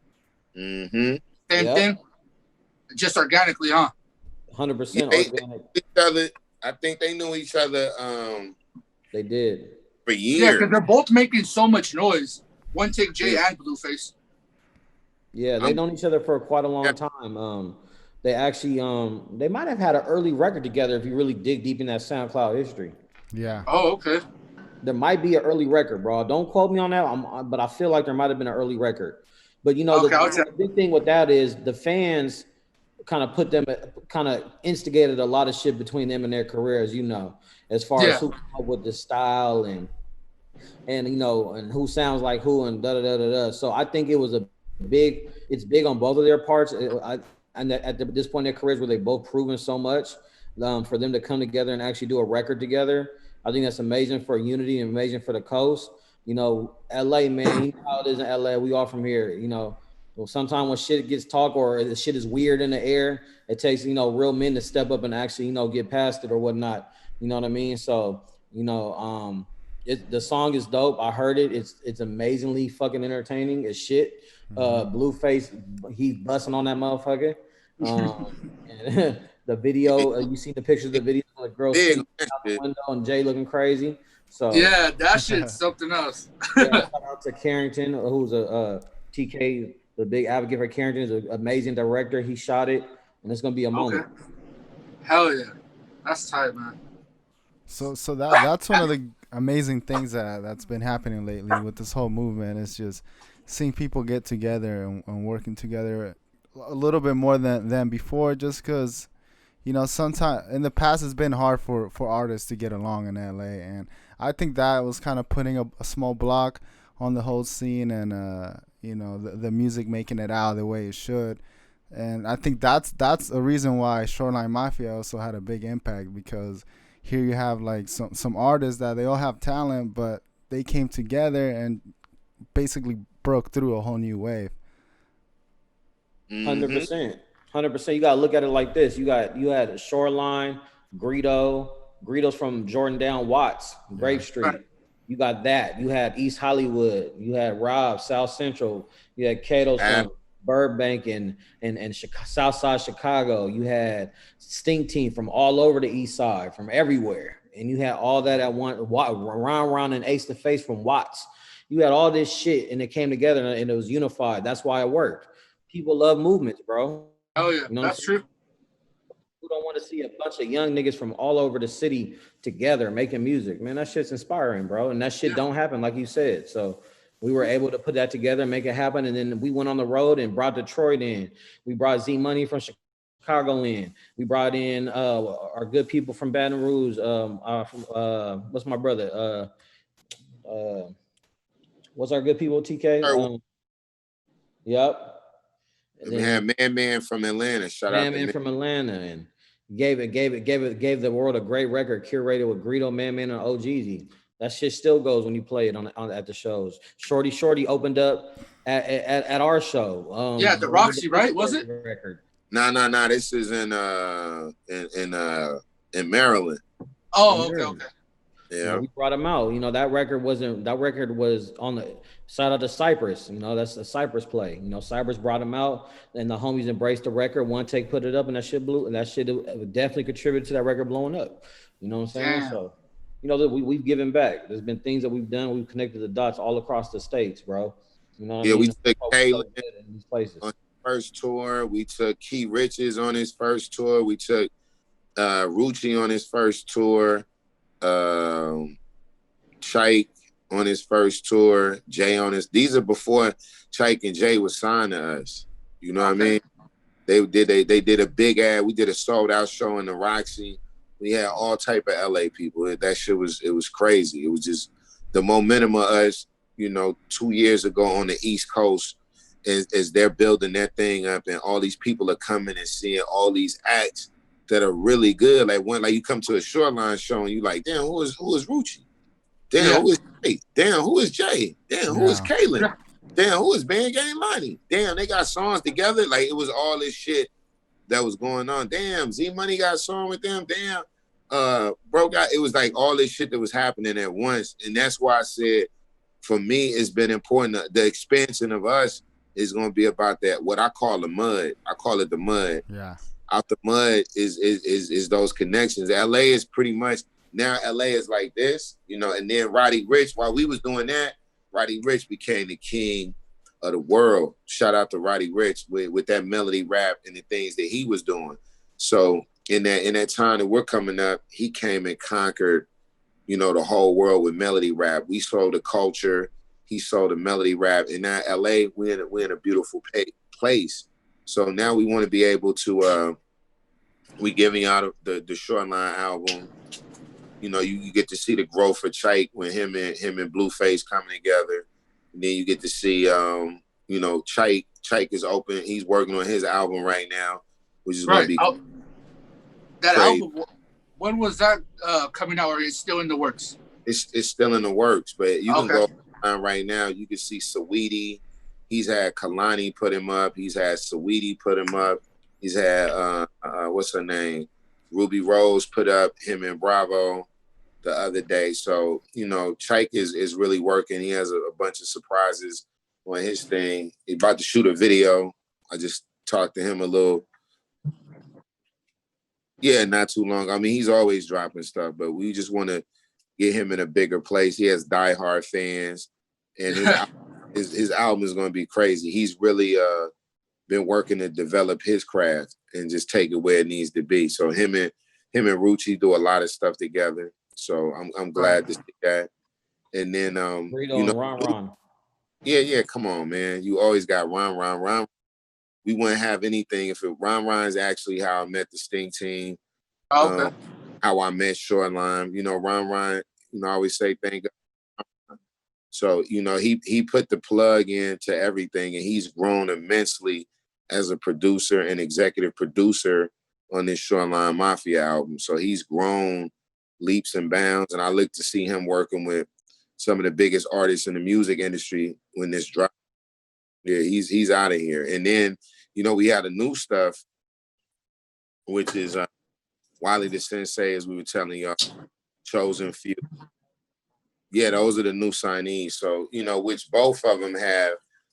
same thing, just organically, huh? 100% organic. Each other, I think they knew each other. They did for years. Yeah, because they're both making so much noise. One Take J and Blueface. Yeah, they've known each other for quite a long time. They actually, they might have had an early record together if you really dig deep in that SoundCloud history. Yeah. Oh, okay. There might be an early record, bro. Don't quote me on that, but I feel like there might have been an early record. But you know, the big thing with that is the fans kind of instigated a lot of shit between them and their careers, you know, as far as who come up with the style and you know, and who sounds like who and da da da da da. So I think it was it's big on both of their parts. This point in their careers where they both proven so much, for them to come together and actually do a record together, I think that's amazing for unity and amazing for the coast. You know, LA, man, you know how it is in LA. We all from here, you know. Well, sometimes when shit gets talked or the shit is weird in the air, it takes, you know, real men to step up and actually, you know, get past it or whatnot. You know what I mean? So, you know, the song is dope. I heard it. It's amazingly fucking entertaining as shit. Blueface, he's busting on that motherfucker. And the video, you seen the pictures of the video of the girl out the window and Jay looking crazy. So yeah, that shit's something else. Shout out to Carrington, who's a TK, the big advocate for Carrington, is an amazing director. He shot it, and it's gonna be a moment. Hell yeah, that's tight, man. So that's one of the amazing things that's been happening lately with this whole movement. It's just seeing people get together and working together a little bit more than before, just because, you know, sometimes in the past it's been hard for artists to get along in LA, and I think that was kind of putting a small block on the whole scene and you know, the music making it out the way it should. And I think that's a reason why Shoreline Mafia also had a big impact, because here you have like some artists that they all have talent, but they came together and basically broke through a whole new wave. 100%. You gotta look at it like this. You had Shoreline, Greedo's from Jordan Down Watts, Grape Street. You got that. You had East Hollywood. You had Rob, South Central. You had Kato from Burbank and Southside Chicago. You had Stink Team from all over the East Side, from everywhere. And you had all that at one. Ron and Ace to Face from Watts. You had all this shit, and it came together, and it was unified. That's why it worked. People love movements, bro. Oh yeah, you know that's true. Who don't want to see a bunch of young niggas from all over the city together making music? Man, that shit's inspiring, bro. And that shit don't happen, like you said. So we were able to put that together and make it happen. And then we went on the road and brought Detroit in. We brought Z Money from Chicago in. We brought in our good people from Baton Rouge. What's my brother? What's our good people, TK? Yep. And we had Man from Atlanta. Shout out to Man from Atlanta, and gave the world a great record curated with Greedo, Man, and OGZ. That shit still goes when you play it at the shows. Shorty opened up at our show. Yeah, the Roxy, right? Was it? Record. No. This is in Maryland. Oh, okay. Yeah, we brought him out. You know, that record was on the shout out to Cypress. You know, that's a Cypress play. You know, Cypress brought him out, and the homies embraced the record. One take put it up, and that shit blew. And that shit definitely contributed to that record blowing up. You know what I'm saying? Damn. So, you know, that we've given back. There's been things that we've done. We've connected the dots all across the states, bro. You know what I mean? We took Kalen in these places on his first tour. We took Key Riches on his first tour. We took Rucci on his first tour. Chike on his first tour, Jay on his. These are before Chike and Jay was signed to us. You know what I mean? They did a big ad. We did a sold out show in the Roxy. We had all type of LA people. That shit was crazy. It was just the momentum of us. You know, 2 years ago on the East Coast, as they're building that thing up, and all these people are coming and seeing all these acts that are really good. Like you come to a Shoreline show and you like, damn, who is Rucci? Damn, who is Jay? Damn, who is Jay? Damn, who is Kalen? Yeah. Damn, who is Band Gang Lonnie? Damn, they got songs together. Like, it was all this shit that was going on. Damn, Z Money got a song with them. Damn, it was like all this shit that was happening at once. And that's why I said, for me, it's been important. The expansion of us is going to be about that, what I call the mud. I call it the mud. Yeah. Out the mud is those connections. LA is pretty much, now LA is like this, you know, and then Roddy Ricch, while we was doing that, Roddy Ricch became the king of the world. Shout out to Roddy Ricch with that melody rap and the things that he was doing. So in that time that we're coming up, he came and conquered, you know, the whole world with melody rap. We sold the culture, he sold the melody rap, and now LA, we're in a beautiful place. So now we want to be able to, we giving out the Shoreline album. You know, you get to see the growth of Chike when him and Blueface coming together. And then you get to see, you know, Chike is open. He's working on his album right now, which is going to be that crazy. album. When was that coming out, or is it still in the works? It's still in the works, but you can go on right now. You can see Saweetie. He's had Kalani put him up. He's had Saweetie put him up. He's had what's her name? Ruby Rose put up him and Bravo the other day. So, you know, Chike is really working. He has a bunch of surprises on his thing. He's about to shoot a video. I just talked to him a little. Yeah, not too long. I mean, he's always dropping stuff, but we just want to get him in a bigger place. He has diehard fans, and his album is going to be crazy. He's really been working to develop his craft and just take it where it needs to be. So him and Rucci do a lot of stuff together. So I'm glad to see that. And then you know, Ron. Yeah, come on, man. You always got Ron. We wouldn't have anything if Ron is actually how I met the Sting team. Okay. How I met Shoreline. You know, Ron, you know, I always say thank God. So, you know, he put the plug into everything, and he's grown immensely as a producer and executive producer on this Shoreline Mafia album. So he's grown leaps and bounds, and I look to see him working with some of the biggest artists in the music industry when this drop. Yeah, he's out of here. And then, you know, we had a new stuff, which is Wallie the Sensei, as we were telling y'all, Chosen Few. Yeah, those are the new signees. So, you know, which both of them have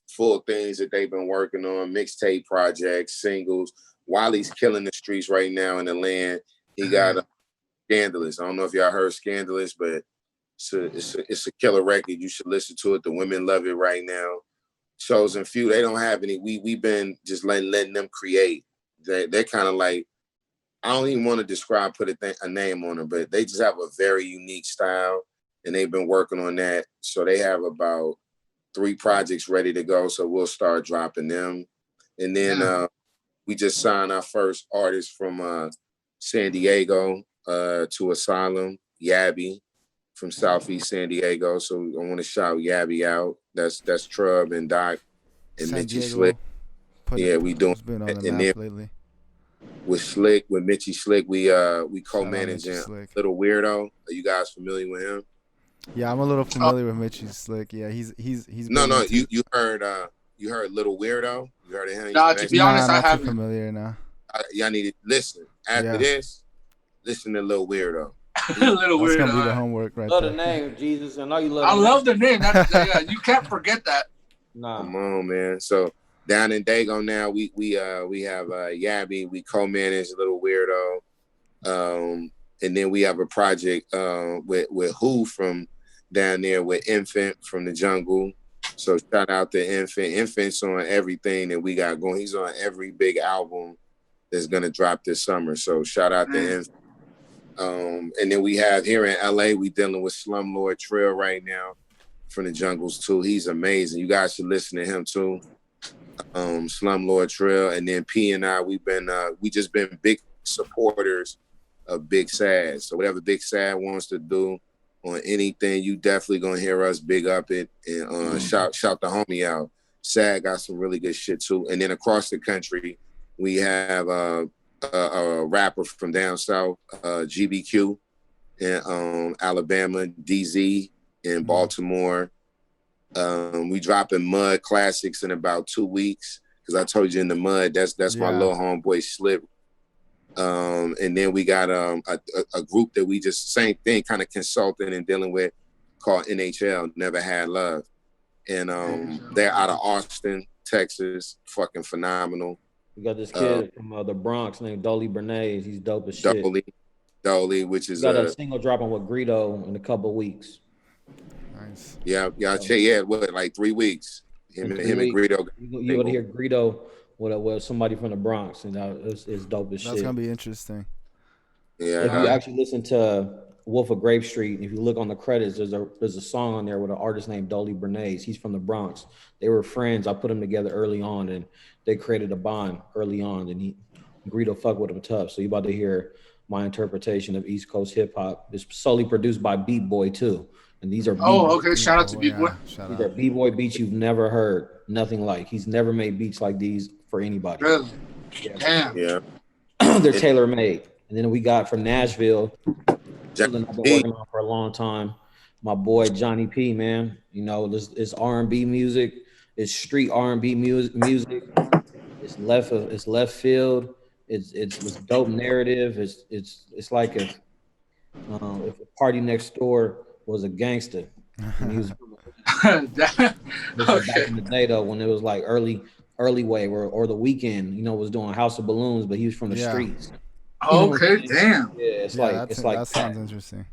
full things that they've been working on, mixtape projects, singles. Wallie's killing the streets right now in the land. He got Scandalous. I don't know if y'all heard Scandalous, but it's a killer record. You should listen to it. The women love it right now. Chosen Few, they don't have any. We've been just letting them create. They're kind of like, I don't even want to put a name on them, but they just have a very unique style, and they've been working on that. So they have about 3 projects ready to go. So we'll start dropping them. And then we just signed our first artist from San Diego to Asylum, Yabby from Southeast San Diego. So I want to shout Yabby out. That's Trub and Doc and Mitchie Slick. Yeah, we doing that. And then lately. With Mitchie Slick, we co-managing Little Weirdo. Are you guys familiar with him? Yeah, I'm a little familiar with Mitchie Slick. Yeah, he's No, you heard You heard Little Weirdo? You heard of him? Nah, to be honest, I not too haven't. familiar now. Y'all need to listen. After this, listen to Little Weirdo. Little That's Weirdo. gonna be the homework right Love there. the name, Jesus. I know you love. I love the name. Yeah, you can't forget that. Nah. Come on, man. So down in Dago now, we have Yabby. We co-manage Little Weirdo, and then we have a project with Who from down there with Infant from the Jungle. So shout out to Infant. Infant's on everything that we got going. He's on every big album that's gonna drop this summer. So shout out to Infant. And then we have here in LA, we dealing with Slumlord Trill right now from the Jungles too. He's amazing. You guys should listen to him too. Slumlord Trill, and then P and I, we just been big supporters of Big Sad. So whatever Big Sad wants to do on anything, you definitely gonna hear us big up it and shout the homie out. Sad got some really good shit too. And then across the country, we have a rapper from down south, GBQ in Alabama, DZ in Baltimore. We dropping Mud Classics in about 2 weeks because I told you in the Mud, that's my little homeboy Slip. And then we got a group that we just same thing, kind of consulting and dealing with, called NHL, Never Had Love. And they're out of Austin, Texas, fucking phenomenal. We got this kid from the Bronx named Dolly Bernays. He's dope as shit. Dolly, which is got a single dropping with Greedo in a couple of weeks. Nice. Yeah, what, like 3 weeks? Him and Greedo. You would hear Greedo with somebody from the Bronx, and it's dope as shit. That's gonna be interesting. Yeah. If you actually listen to Wolf of Grape Street, if you look on the credits, there's a song on there with an artist named Dolly Bernays. He's from the Bronx. They were friends. I put them together early on, and they created a bond early on. And Greedo fucked with him tough. So you about to hear my interpretation of East Coast hip hop. It's solely produced by Beat Boy too, and these are okay. Shout out to Beat Boy. These are Beat Boy beats you've never heard. Nothing like. He's never made beats like these for anybody. Really? Yeah. Damn. Yeah. They're tailor made. And then we got from Nashville, something I've been working on for a long time. My boy Johnny P, man. You know, it's R&B music, it's street R&B music. It's left field. It's dope narrative. It's like if Party Next Door was a gangster. And he was back in the day though, when it was like early wave or the Weeknd, was doing House of Balloons, but he was from the streets. Okay, damn. Yeah, it's like that sounds interesting.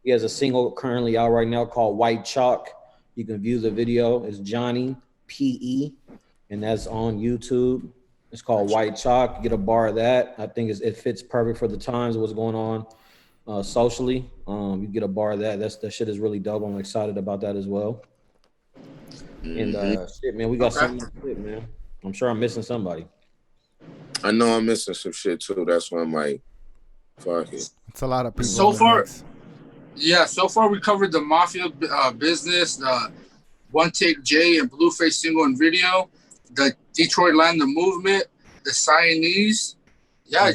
He has a single currently out right now called White Chalk. You can view the video. It's Johnny P.E. and that's on YouTube. It's called White Chalk. Get a bar of that. I think it fits perfect for the times, what's going on socially. You get a bar of that. That shit is really dope. I'm excited about that as well. And shit, man, we got something to shit, man. I'm sure I'm missing somebody. I know I'm missing some shit too. That's why I'm like, fuck it. It's a lot of people. So far we covered the Mafia business, the One Take J and Blueface single and video, the Detroit Land, the movement, the Siamese. Yeah,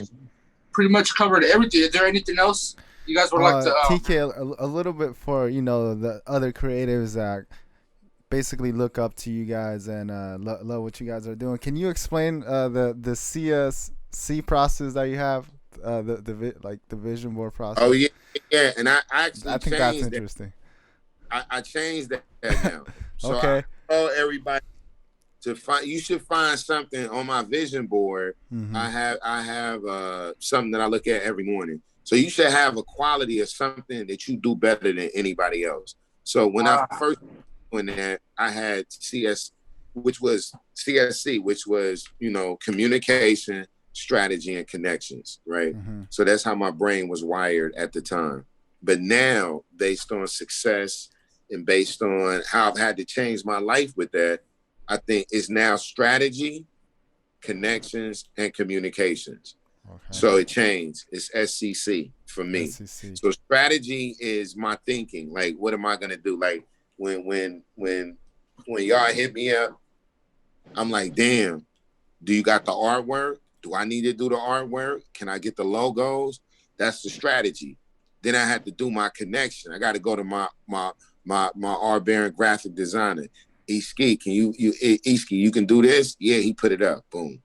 pretty much covered everything. Is there anything else you guys would like to? TK, a little bit for the other creatives that basically look up to you guys and love what you guys are doing. Can you explain the CSC process that you have, the vision board process? Oh yeah, and I think that's interesting. I changed that now. So okay. I tell everybody you should find something on my vision board. Mm-hmm. I have something that I look at every morning. So you should have a quality of something that you do better than anybody else. So when I first when that I had CSC, which was communication, strategy, and connections, right? Mm-hmm. So that's how my brain was wired at the time. But now, based on success and based on how I've had to change my life with that, I think it's now strategy, connections, and communications. Okay. So it changed. It's SCC for me. SCC. So strategy is my thinking. Like, what am I gonna do? Like, when y'all hit me up, I'm like, damn, do you got the artwork? Do I need to do the artwork? Can I get the logos? That's the strategy. Then I had to do my connection. I got to go to my R. Barron graphic designer. Eski, Eski, you can do this? Yeah, he put it up. Boom.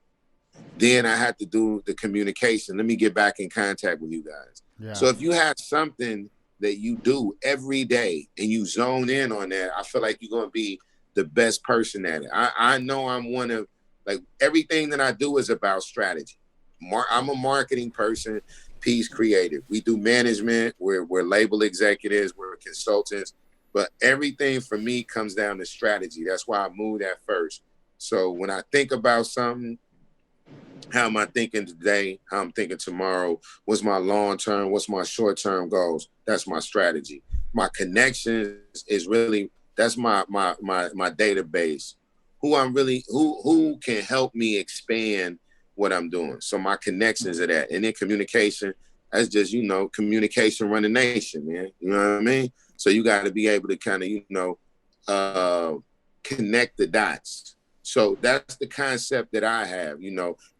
Then I had to do the communication. Let me get back in contact with you guys. Yeah. So if you have something that you do every day and you zone in on that, I feel like you're going to be the best person at it. I know I'm one of, like, everything that I do is about strategy. I'm a marketing person, Peace Creative. We do management. We're label executives. We're consultants. But everything for me comes down to strategy. That's why I moved at first. So when I think about something, how am I thinking today? How I'm thinking tomorrow? What's my long-term? What's my short-term goals? That's my strategy. My connections is really, that's my database. Who can help me expand what I'm doing? So my connections are that. And then communication, that's just, communication run the nation, man. You know what I mean? So you got to be able to kind of, connect the dots. So that's the concept that I have.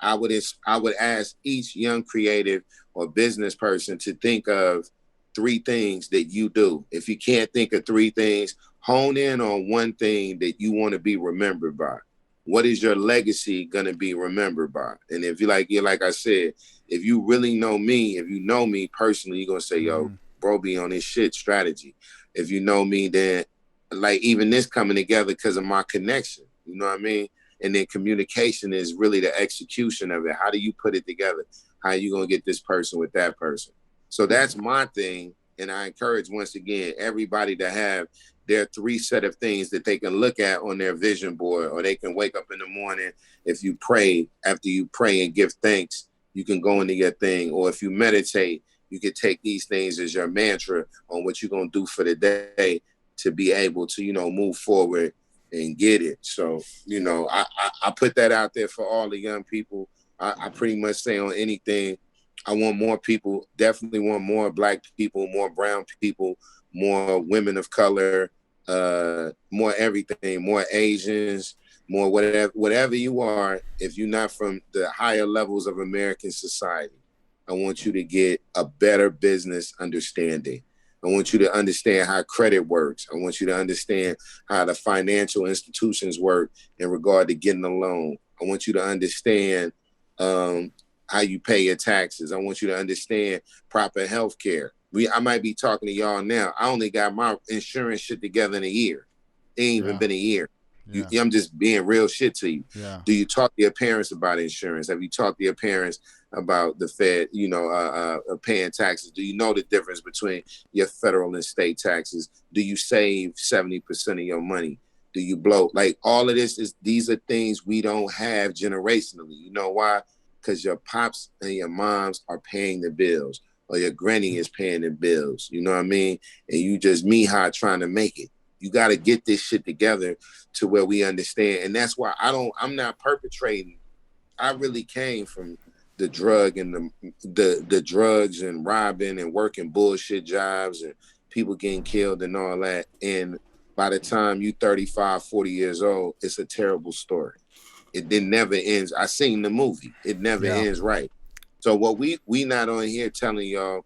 I would ask each young creative or business person to think of 3 things that you do. If you can't think of 3 things, hone in on one thing that you want to be remembered by. What is your legacy going to be remembered by? And if like I said, if you really know me, if you know me personally, you're going to say, yo, bro, be on this shit strategy. If you know me, then like even this coming together because of my connection. You know what I mean? And then communication is really the execution of it. How do you put it together? How are you going to get this person with that person? So that's my thing. And I encourage, once again, everybody to have their 3 set of things that they can look at on their vision board, or they can wake up in the morning. If you pray, after you pray and give thanks, you can go into your thing. Or if you meditate, you can take these things as your mantra on what you're going to do for the day to be able to, move forward and get it. So, I put that out there for all the young people. I pretty much say on anything, I want more people, definitely want more Black people, more brown people, more women of color, more everything, more Asians, more whatever you are. If you're not from the higher levels of American society, I want you to get a better business understanding. I want you to understand how credit works. I want you to understand how the financial institutions work in regard to getting a loan. I want you to understand how you pay your taxes. I want you to understand proper health care. I might be talking to y'all now. I only got my insurance shit together in a year. It ain't even been a year. Yeah. I'm just being real shit to you. Yeah. Do you talk to your parents about insurance? Have you talked to your parents about the Fed, paying taxes? Do you know the difference between your federal and state taxes? Do you save 70% of your money? Do you blow? Like, all of these are things we don't have generationally. You know why? Because your pops and your moms are paying the bills, or your granny is paying the bills. You know what I mean? And you just Mihai trying to make it. You got to get this shit together to where we understand. And that's why I'm not perpetrating. I really came from the drug and the drugs and robbing and working bullshit jobs and people getting killed and all that. And by the time you 35, 40 years old, it's a terrible story. It never ends. I seen the movie. It never ends right. So what we not on here telling y'all,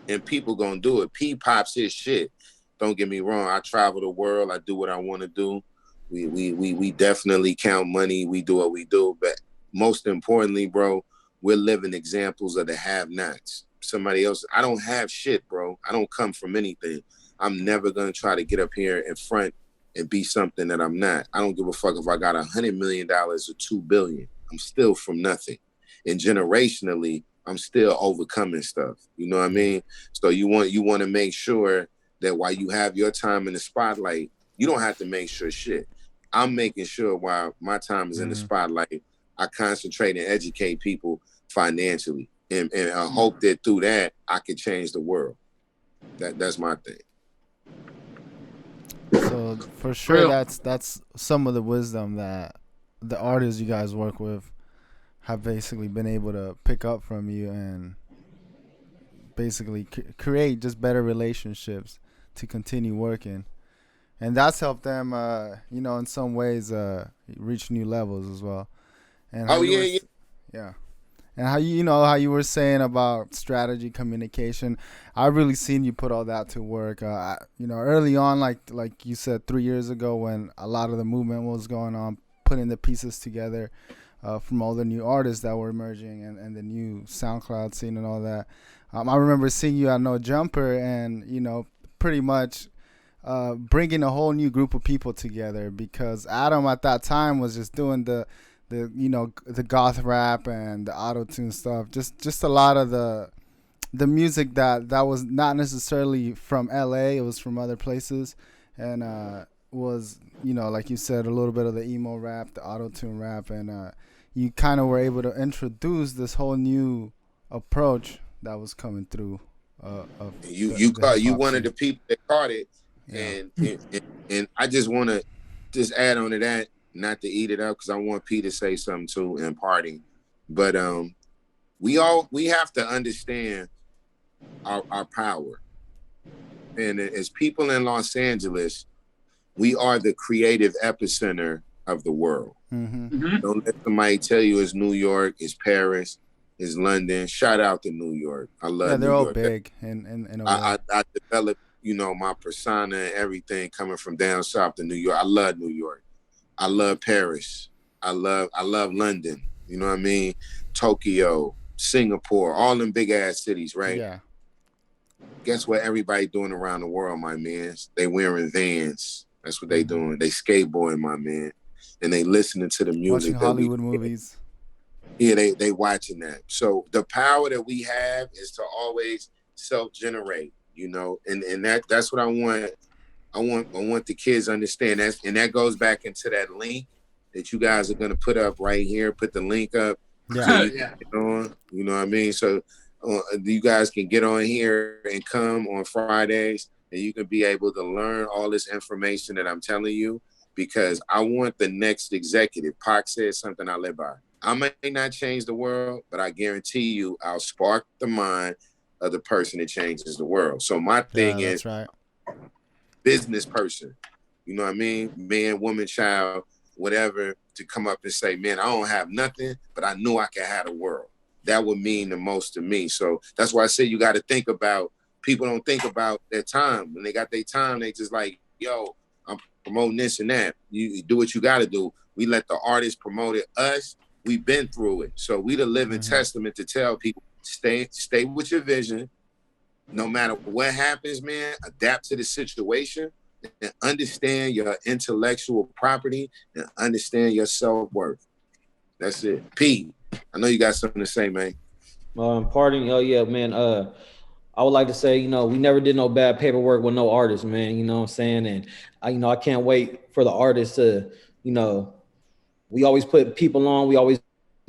and people gonna do it. P pops his shit. Don't get me wrong. I travel the world. I do what I want to do. We definitely count money. We do what we do. But most importantly, bro, we're living examples of the have-nots. Somebody else. I don't have shit, bro. I don't come from anything. I'm never gonna try to get up here in front and be something that I'm not. I don't give a fuck if I got $100 million or $2 billion. I'm still from nothing. And generationally, I'm still overcoming stuff. You know what I mean? So you want to make sure that while you have your time in the spotlight, you don't have to make sure shit. I'm making sure while my time is in the spotlight, I concentrate and educate people financially. And I hope that through that, I can change the world. That's my thing. So for sure, that's some of the wisdom that the artists you guys work with have basically been able to pick up from you and basically create just better relationships to continue working. And that's helped them, in some ways, reach new levels as well. And yeah. And how how you were saying about strategy, communication, I really seen you put all that to work. Early on, like you said, 3 years ago, when a lot of the movement was going on, putting the pieces together from all the new artists that were emerging and the new SoundCloud scene and all that. I remember seeing you at No Jumper, and pretty much bringing a whole new group of people together, because Adam at that time was just doing the goth rap and the auto tune stuff, just a lot of the music that was not necessarily from LA, it was from other places, and was like you said, a little bit of the emo rap, the auto tune rap, and you kind of were able to introduce this whole new approach that was coming through. You one of the people that caught it, yeah. and I just want to just add on to that, not to eat it up, because I want P to say something too in parting, but we have to understand our power, and as people in Los Angeles, we are the creative epicenter of the world. Mm-hmm. Mm-hmm. Don't let somebody tell you it's New York, it's Paris, it's London. Shout out to New York. I love. Yeah, they're New all York. Big. I developed, my persona and everything coming from down south to New York. I love New York. I love Paris. I love London. You know what I mean? Tokyo, Singapore, all them big ass cities, right? Yeah. Guess what everybody doing around the world, my man? They wearing Vans. That's what they doing. They skateboarding, my man. And they listening to the music. Watching Hollywood movies. Yeah, they watching that. So the power that we have is to always self-generate, and that's what I want. I want the kids to understand that, and that goes back into that link that you guys are gonna put up right here. Put the link up. Yeah. So get on, you know what I mean? So you guys can get on here and come on Fridays, and you can be able to learn all this information that I'm telling you, because I want the next executive. Pac said something I live by. I may not change the world, but I guarantee you I'll spark the mind of the person that changes the world. So my thing is, right. Business person, you know what I mean? Man, woman, child, whatever, to come up and say, man, I don't have nothing, but I knew I could have the world. That would mean the most to me. So that's why I say you got to think about, people don't think about their time. When they got their time, they just like, yo, I'm promoting this and that. You do what you got to do. We let the artists promote it. Us, we've been through it. So we the living testament to tell people, stay with your vision. No matter what happens, man, adapt to the situation and understand your intellectual property and understand your self-worth. That's it. P, I know you got something to say, man. Parting, yeah, man. I would like to say, we never did no bad paperwork with no artists, man. You know what I'm saying? And I can't wait for the artists to, we always put people on. We always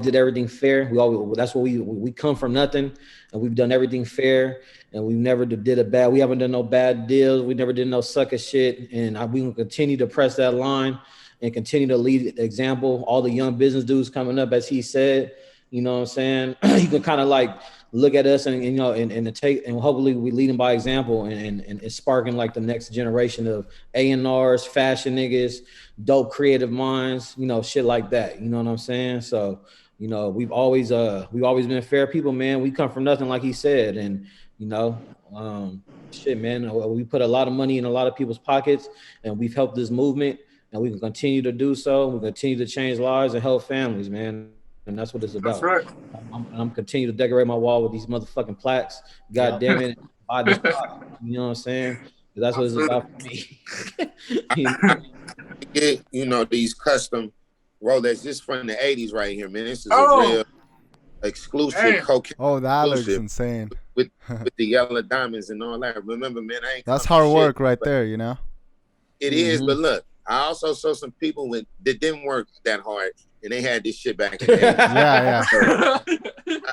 did everything fair. That's what we come from nothing, and we've done everything fair, and we never did a bad. We haven't done no bad deals. We never did no sucker shit, and we will continue to press that line and continue to lead the example. All the young business dudes coming up, as he said, you know what I'm saying? You can kind of like look at us and take, and hopefully we lead them by example and sparking like the next generation of A&Rs, fashion niggas, dope creative minds, shit like that. You know what I'm saying? So, we've always been fair people, man. We come from nothing, like he said, and shit, man. We put a lot of money in a lot of people's pockets, and we've helped this movement, and we can continue to do so. We continue to change lives and help families, man. And that's what it's about. That's right. I'm continuing to decorate my wall with these motherfucking plaques. God damn it. Buy this pot, you know what I'm saying? That's what it's about for me. These custom Rolex, this from the 80s right here, man. This is a real exclusive cocaine. Oh, that looks insane. With the yellow diamonds and all that. Remember, man, that's hard work right there, It is, but look, I also saw some people that didn't work that hard, and they had this shit back in the day. Yeah. So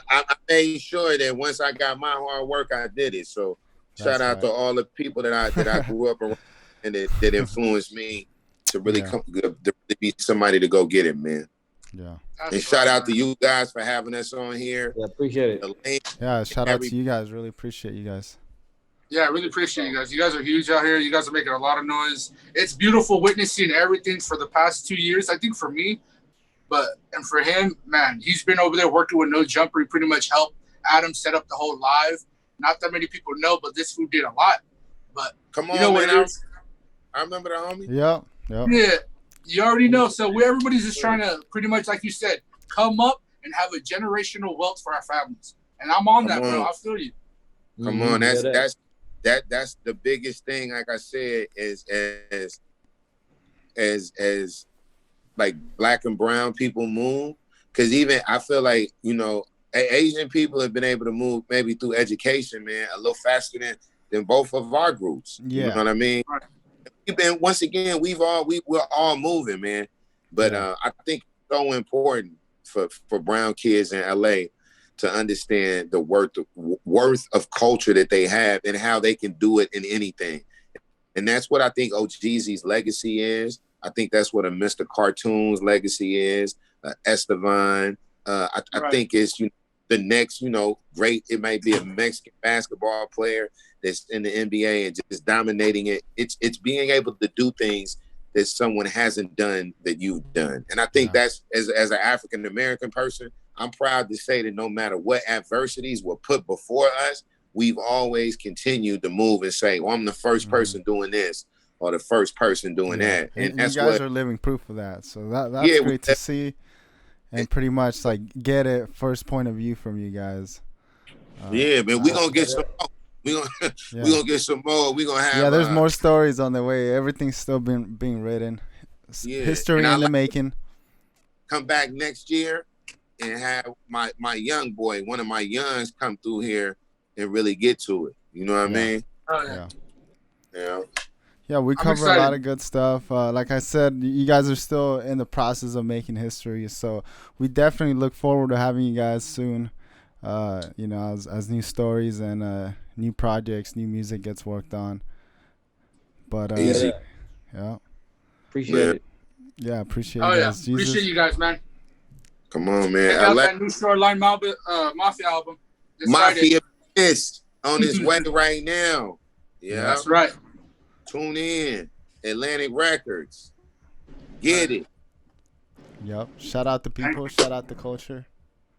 I made sure that once I got my hard work, I did it. So shout out to all the people that I grew up around and that influenced me to really to be somebody to go get it, man. Yeah. And shout out to you guys for having us on here. Yeah, appreciate it. Yeah, shout out to you guys. Really appreciate you guys. Yeah, I really appreciate you guys. You guys are huge out here. You guys are making a lot of noise. It's beautiful witnessing everything for the past 2 years. I think for me, And for him, man, he's been over there working with No Jumper. He pretty much helped Adam set up the whole live. Not that many people know, but this fool did a lot. But come on, you know man, what it is? I remember the homie. Yep. Yeah, you already know. So everybody's just trying to pretty much, like you said, come up and have a generational wealth for our families. And I'm on that, bro. I feel you. Come on, that's the biggest thing. Like I said, is as like black and brown people move, because even I feel like, you know, Asian people have been able to move maybe through education, man, a little faster than both of our groups. Yeah. You know what I mean? Right. Once again, we're all moving, man. But I think it's so important for brown kids in LA to understand the worth of culture that they have and how they can do it in anything. And that's what I think OGZ's legacy is. I think that's what a Mr. Cartoon's legacy is. Estevan. I think it's the next, great. It might be a Mexican basketball player that's in the NBA and just dominating it. It's being able to do things that someone hasn't done that you've done. And I think that's, as an African American person, I'm proud to say that no matter what adversities were put before us, we've always continued to move and say, well, I'm the first person doing this or the first person doing that. And that's you guys are living proof of that. So that's great to see. And pretty much like get it first point of view from you guys. Man, we're going to get some more. We're gonna get some more. We're going to have... Yeah, there's more stories on the way. Everything's still being written. History in the making. Come back next year and have my young boy, one of my youngs, come through here and really get to it. You know what I mean? Oh, yeah. Yeah, we cover a lot of good stuff. Like I said, you guys are still in the process of making history, so we definitely look forward to having you guys soon. As new stories and new projects, new music gets worked on. But easy. Yeah. Appreciate it. Yeah, appreciate it. Oh, yeah. Jesus. Appreciate you guys, man. Come on, man. Check out that new Shoreline Mafia album. Mafia is on its way right now. Yeah. That's right. Tune in. Atlantic Records. Get it. Yep. Shout out the people. Shout out the culture.